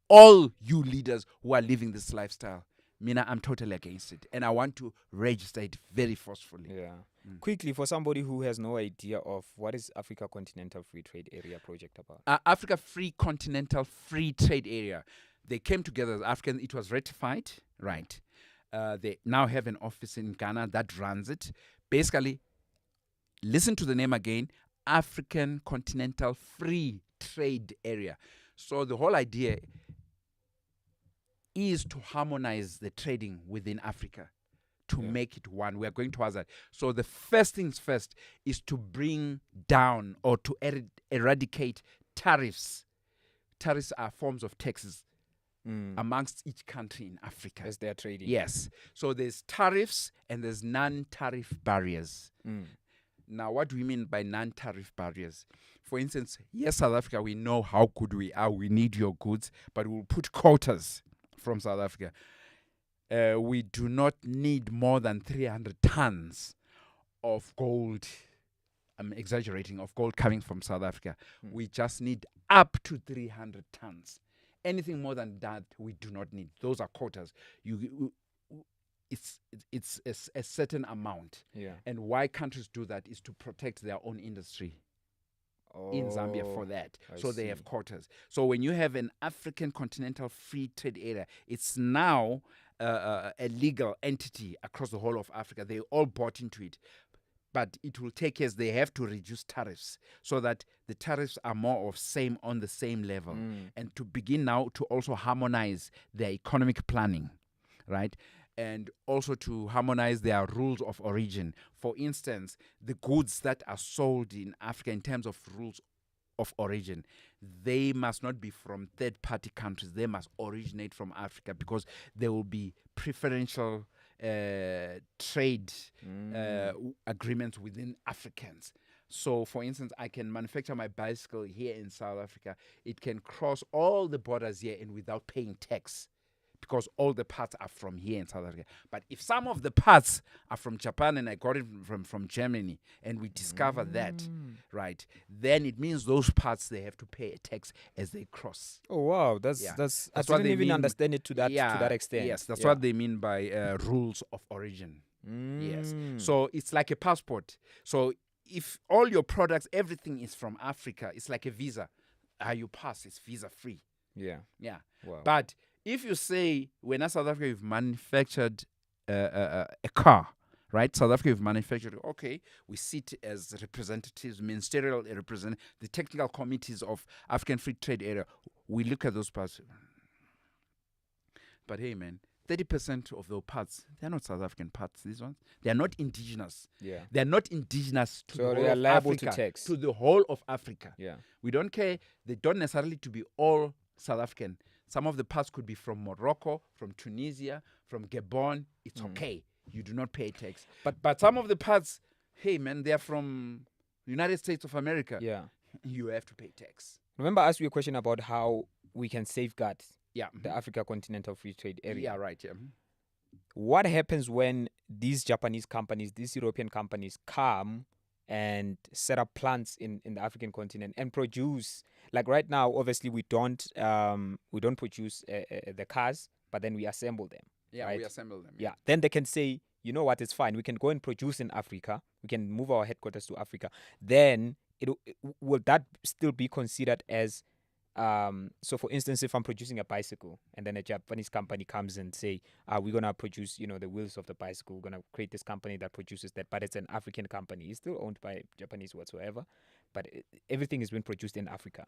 all you leaders who are living this lifestyle. Mina, I'm totally against it, and I want to register it very forcefully. Yeah. Quickly, for somebody who has no idea of what is Africa Continental Free Trade Area project about? Africa Free Continental Free Trade Area. They came together as African. It was ratified, right? They now have an office in Ghana that runs it. Basically, listen to the name again, African Continental Free Trade Area. So the whole idea is to harmonize the trading within Africa, to make it one. We are going towards that. So the first things first is to bring down or to eradicate tariffs. Tariffs are forms of taxes amongst each country in Africa. As they are trading. Yes. So there's tariffs and there's non-tariff barriers. Now, what do we mean by non-tariff barriers? For instance, yes, South Africa, we know how good we are. We need your goods, but we'll put quotas from South Africa. We do not need more than 300 tons of gold. I'm exaggerating, of gold coming from South Africa. We just need up to 300 tons. Anything more than that, we do not need. Those are quotas. It's a certain amount. Yeah. And why countries do that is to protect their own industry in Zambia for that. So they have quotas. So when you have an African Continental Free Trade Area, it's now a legal entity across the whole of Africa. They all bought into it. But it will take years. They have to reduce tariffs so that the tariffs are more of same on the same level. And to begin now to also harmonize their economic planning, right? And also to harmonize their rules of origin. For instance, the goods that are sold in Africa in terms of rules of origin, they must not be from third-party countries. They must originate from Africa because there will be preferential trade agreements within Africans. So, for instance, I can manufacture my bicycle here in South Africa. It can cross all the borders here and without paying tax, because all the parts are from here in South Africa. But if some of the parts are from Japan and I got it from Germany, and we discover that, right, then it means those parts, they have to pay a tax as they cross. Oh wow, Yeah. that's I That's what didn't they even mean. understand it to that Yeah, extent. Yes, that's Yeah. what they mean by rules of origin. Yes. So it's like a passport. So if all your products, everything is from Africa, it's like a visa. How you pass, it's visa free. Yeah. Yeah. Wow. But if you say, when in South Africa you've manufactured a car, right? South Africa you've manufactured, okay, we sit as representatives, ministerial represent the technical committees of African Free Trade Area. We look at those parts. But hey, man, 30% of those parts, they're not South African parts, these ones. They're not indigenous. Yeah. They're not indigenous to So the they whole are of liable Africa. to tax. To the whole of Africa. Yeah. We don't care. They don't necessarily to be all South African. Some of the parts could be from Morocco, from Tunisia, from Gabon. It's okay. You do not pay tax. But some of the parts, hey, man, they're from United States of America. Yeah. You have to pay tax. Remember, I asked you a question about how we can safeguard Yeah. the Africa Continental Free Trade Area. Yeah, right. Yeah. What happens when these Japanese companies, these European companies come and set up plants in the African continent and produce? Like right now, obviously we don't produce the cars, but then we assemble them. Yeah, right? we assemble them. Yeah. Then they can say, you know what, it's fine. We can go and produce in Africa. We can move our headquarters to Africa. Then will that still be considered as so for instance, if I'm producing a bicycle and then a Japanese company comes and say, we're going to produce, the wheels of the bicycle. We're going to create this company that produces that, but it's an African company. It's still owned by Japanese whatsoever, but everything is being produced in Africa.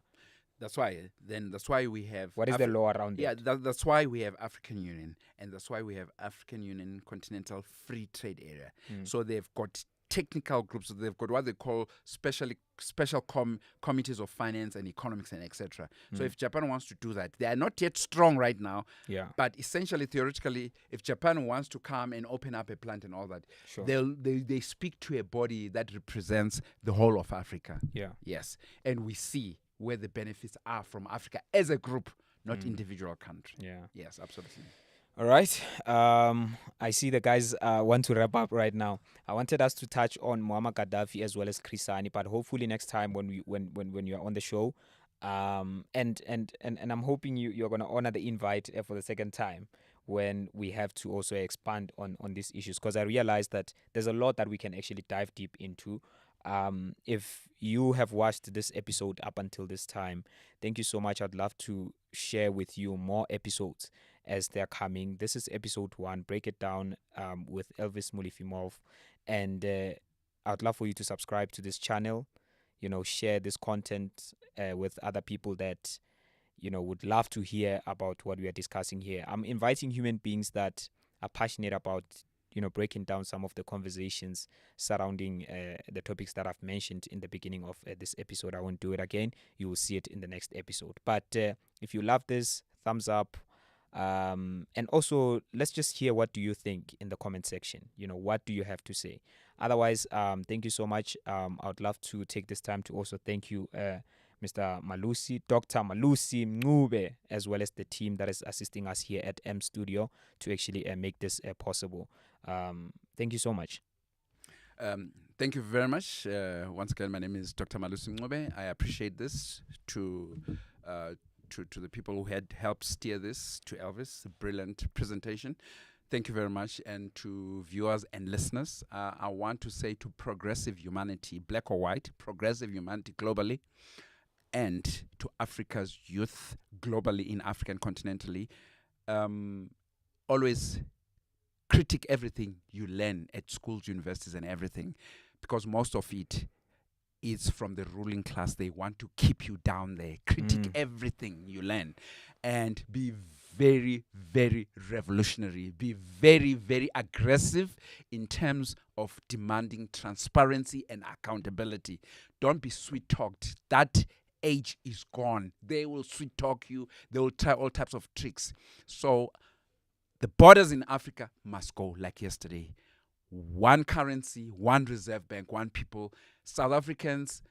That's why we have... What is the law around yeah, that? that's why we have African Union, and that's why we have African Union Continental Free Trade Area. So they've got technical groups. They've got what they call special committees of finance and economics and etc. So if Japan wants to do that, they are not yet strong right now. Yeah. But essentially, theoretically, if Japan wants to come and open up a plant and all that, Sure. they speak to a body that represents the whole of Africa. Yeah. Yes, and we see where the benefits are from Africa as a group, not individual country. Yeah. Yes, absolutely. All right. I see the guys want to wrap up right now. I wanted us to touch on Muammar Gaddafi as well as Krisani, but hopefully next time when you are on the show, and I'm hoping you're gonna honor the invite for the second time when we have to also expand on these issues, because I realize that there's a lot that we can actually dive deep into. If you have watched this episode up until this time, thank you so much. I'd love to share with you more episodes as they're coming. This is episode 1, Break It Down, with Elvis Mulifimov, and I'd love for you to subscribe to this channel, share this content with other people that would love to hear about what we are discussing here. I'm inviting human beings that are passionate about breaking down some of the conversations surrounding the topics that I've mentioned in the beginning of this episode. I won't do it again. You will see it in the next episode. But if you love this, thumbs up. And also, let's just hear what do you think in the comment section. What do you have to say? Otherwise, thank you so much. I would love to take this time to also thank you, Mr. Malusi, Dr. Malusi Mncube, as well as the team that is assisting us here at M Studio to actually make this possible. Thank you so much. Thank you very much. Once again, my name is Dr. Malusi Mncube. I appreciate this to the people who had helped steer this to Elvis. A brilliant presentation. Thank you very much. And to viewers and listeners, I want to say to progressive humanity, black or white, progressive humanity globally, and to Africa's youth globally, in Africa and continentally, always critique everything you learn at schools, universities, and everything, because most of it is from the ruling class. They want to keep you down there. Critique everything you learn, and be very, very revolutionary. Be very, very aggressive in terms of demanding transparency and accountability. Don't be sweet-talked. That age is gone. They will sweet-talk you. They will try all types of tricks. So the borders in Africa must go like yesterday. One currency, one reserve bank, one people. South Africans,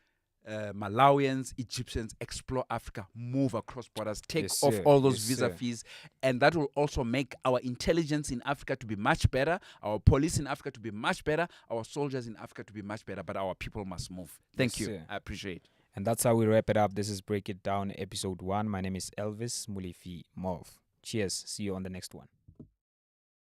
Malawians, Egyptians explore Africa, move across borders, take Yes, off sir. all those Yes, visa sir. fees, and that will also make our intelligence in Africa to be much better, our police in Africa to be much better, our soldiers in Africa to be much better, but our people must move. Thank Yes, you. sir. I appreciate. And that's how we wrap it up. This is Break It Down, episode 1. My name is Elvis Mulifi Mov. Cheers. See you on the next one.